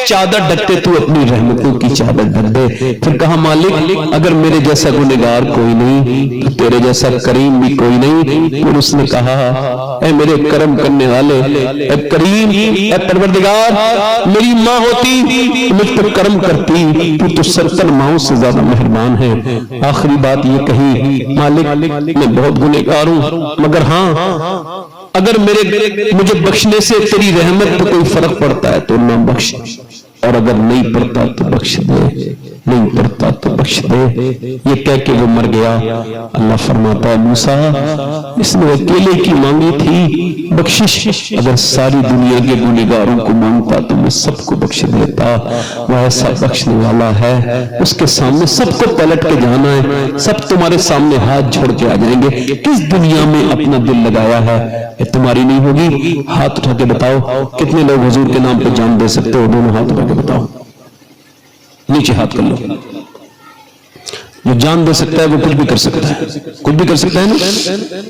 چادر ڈھکتے، تو اپنی رحمتوں کی چادر ڈھک دے۔ پھر کہا مالک اگر میرے جیسا گنہگار کوئی نہیں تو تیرے جیسا کریم بھی کوئی نہیں۔ اور اس نے کہا اے میرے کرم کرنے والے، اے کریم، اے پروردگار، میری ماں ہوتی مجھ پر کرم کرتی، تو 70 ماؤں سے زیادہ مہربان ہے۔ آخری بات یہ کہی مالک میں بہت گنہگار ہوں، مگر ہاں اگر مجھے بخشنے سے تیری رحمت پہ کوئی فرق پڑتا ہے تو نہ بخش، اور اگر نہیں پڑتا تو بخش دے، نہیں پڑتا تو بخش دے۔ یہ کہہ کے وہ مر گیا۔ اللہ فرماتا ہے موسیٰ اس نے اکیلے کی مانگی تھی بخشش، اگر ساری دنیا کے گنہگاروں کو مانگتا تو میں سب کو بخش دیتا۔ وہ ایسا بخشنے والا ہے، اس کے سامنے سب کو پلٹ کے جانا ہے، سب تمہارے سامنے ہاتھ جھوڑ کے آ جائیں گے۔ کس دنیا میں اپنا دل لگایا ہے یہ تمہاری نہیں ہوگی؟ ہاتھ اٹھا کے بتاؤ کتنے لوگ حضور کے نام پہ جان دے سکتے ہو؟ دونوں ہاتھ اٹھا کے بتاؤ، نیچے ہاتھ کر لو۔ جو جان دے سکتا ہے وہ کچھ بھی کر سکتا ہے، کچھ بھی کر سکتا ہے نا،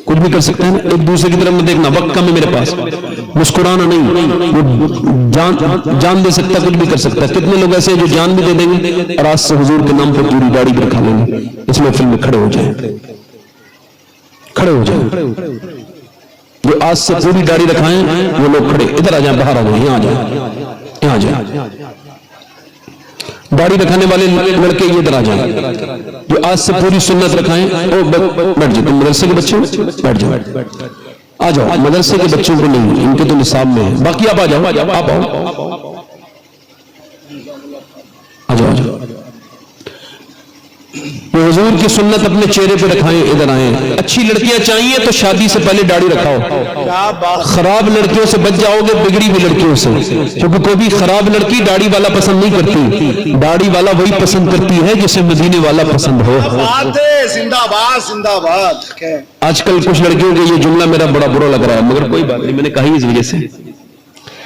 کچھ بھی کر سکتا ہے نا۔ ایک دوسرے کی طرف میں دیکھنا، وقت کم ہے میرے پاس، مسکرانا نہیں، وہ جان دے سکتا ہے، کچھ بھی کر سکتا ہے۔ کتنے لوگ ایسے ہیں جو جان بھی دے دیں گے اور آج سے حضور کے نام پر پوری گاڑی بھی رکھا لیں گے؟ اس محفل میں کھڑے ہو جائیں، کھڑے ہو جائیں، جو آج سے پوری گاڑی رکھائیں وہ لوگ کھڑے، ادھر آ جائیں، باہر آ جائیں، یہاں آ جائیں، یہاں آ جائیں۔ داڑھی رکھانے والے لڑکے یہ ادھر آ جائیں جو آج سے پوری سنت رکھائیں، بیٹھ جاؤ، تم مدرسے کے بچے بیٹھ جاؤ، آ جاؤ، مدرسے کے بچوں کو نہیں، ان کے تو نصاب میں ہے، باقی آپ آ جاؤ، آپ آؤ، آ جاؤ، حضور کی سنت اپنے چہرے پہ رکھائیں، ادھر آئیں۔ اچھی لڑکیاں چاہیے تو شادی سے پہلے داڑھی رکھاؤ، خراب لڑکیوں سے بچ جاؤ گے، بگڑی ہوئی لڑکیوں سے، کیونکہ کوئی بھی خراب لڑکی داڑھی والا پسند نہیں کرتی، داڑھی والا وہی پسند کرتی ہے جسے مدینے والا پسند ہو۔ زندہ باد زندہ باد۔ آج کل کچھ لڑکیوں کے یہ جملہ میرا بڑا برا لگ رہا ہے، مگر کوئی بات نہیں، میں نے کہا ہی اس وجہ سے۔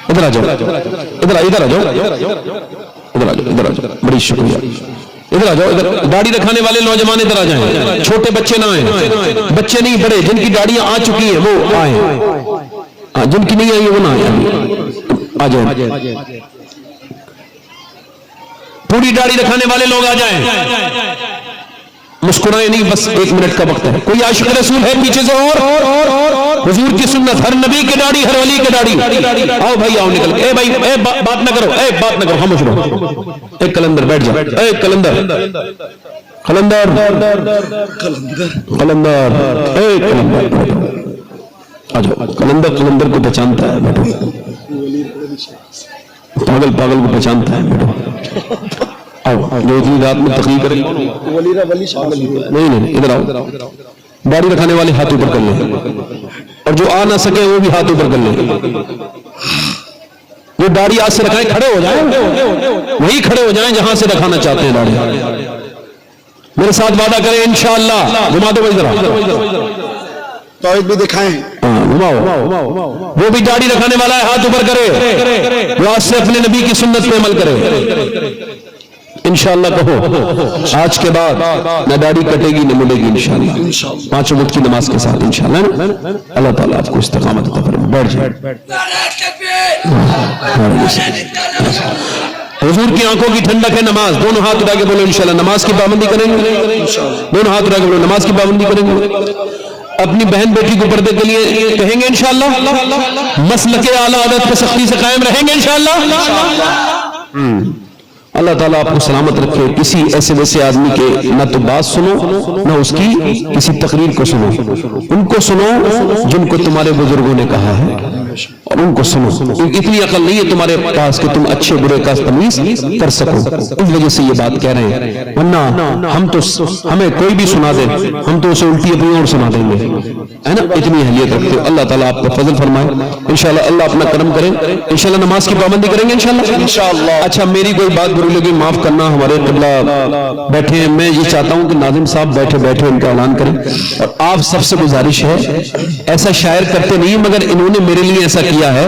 ادھر آ جاؤ، ادھر آ جاؤ، ادھر آ جاؤ، بڑی شکریہ، ادھر آ جاؤ، ادھر داڑھی رکھانے والے نوجوان ادھر آ جائیں، چھوٹے بچے نہ آئیں، بچے نہیں بڑے، جن کی داڑیاں آ چکی ہیں وہ آئیں، جن کی نہیں آئی وہ نہ آئیں، آ جائیں، پوری داڑھی رکھانے والے لوگ آ جائیں، مسکرائیں نہیں، بس 1 منٹ کا وقت ہے۔ کوئی عاشق رسول ہے پیچھے سے؟ اور حضور کی سنت، ہر نبی کی داڑھی، ہر ولی کی داڑھی، آؤ بھائی آؤ، نکل کے، اے بھائی اے بات نہ کرو، اے بات نہ کرو، خاموش رہو، اے کلندر بیٹھ جاؤ، اے کلندر قلندر قلندر، اے قلندر آ جاؤ، قلندر قلندر کو پہچانتا ہے، بیٹھو، پاگل پاگل کو پہچانتا ہے، بیٹھو، آؤ، جو اتنی رات میں تقریر کرے، نہیں ادھر آؤ، داڑھی رکھانے والے ہاتھ اوپر کر لیں، اور جو آ نہ سکے وہ بھی ہاتھ اوپر کر لیں، جو داڑھی آج سے رکھائیں کھڑے ہو جائیں، وہی کھڑے ہو جائیں جہاں سے رکھانا چاہتے ہیں داڑھی، میرے ساتھ وعدہ کریں انشاءاللہ، گھما دو بھائی ذرا، توحید بھی دکھائیں، گھماؤ، وہ بھی داڑھی رکھانے والا ہے ہاتھ اوپر کرے، وہ آج سے اپنے نبی کی سنت پہ عمل کرے، انشاءاللہ کہو آج کے بعد نہ داڑھی کٹے گی نہ ملے گی انشاءاللہ، 5 وقت کی نماز کے ساتھ انشاءاللہ۔ اللہ تعالیٰ آپ کو استقامت عطا فرمائے، بیٹھ جائیں، حضور کی آنکھوں کی ٹھنڈک ہے نماز، دونوں ہاتھ اٹھا کے بولو انشاءاللہ نماز کی پابندی کریں گے، دونوں ہاتھ اٹھا کے بولو نماز کی پابندی کریں گے، اپنی بہن بیٹی کو پردے کے لیے کہیں گے انشاءاللہ، مسلک اعلیٰ حضرت پہ سختی سے قائم رہیں گے انشاءاللہ۔ اللہ تعالیٰ آپ کو سلامت رکھے، کسی ایسے ویسے آدمی کے نہ تو بات سنو نہ اس کی کسی تقریر کو سنو، ان کو سنو جن کو تمہارے بزرگوں نے کہا ہے، اور ان کو سنو، اتنی عقل نہیں ہے تمہارے پاس کہ تم اچھے برے کا تمیز کر سکو، اس وجہ سے یہ بات کہہ رہے ہیں، ورنہ ہمیں کوئی بھی سنا دے ہم تو اسے الٹی اپنی اور سنا دیں گے، ہے نا، اتنی اہلیت رکھتے ہو۔ اللہ تعالیٰ آپ کو فضل فرمائے، انشاءاللہ اللہ اپنا کرم کرے، انشاءاللہ نماز کی پابندی کریں گے انشاءاللہ۔ اچھا میری کوئی بات بری لگی معاف کرنا، ہمارے قبلہ بیٹھے ہیں، میں یہ چاہتا ہوں کہ ناظم صاحب بیٹھے بیٹھے ان کا اعلان کریں، اور آپ سب سے گزارش ہے، ایسا شاعر کرتے نہیں مگر انہوں نے میرے لیے ایسا کیا ہے۔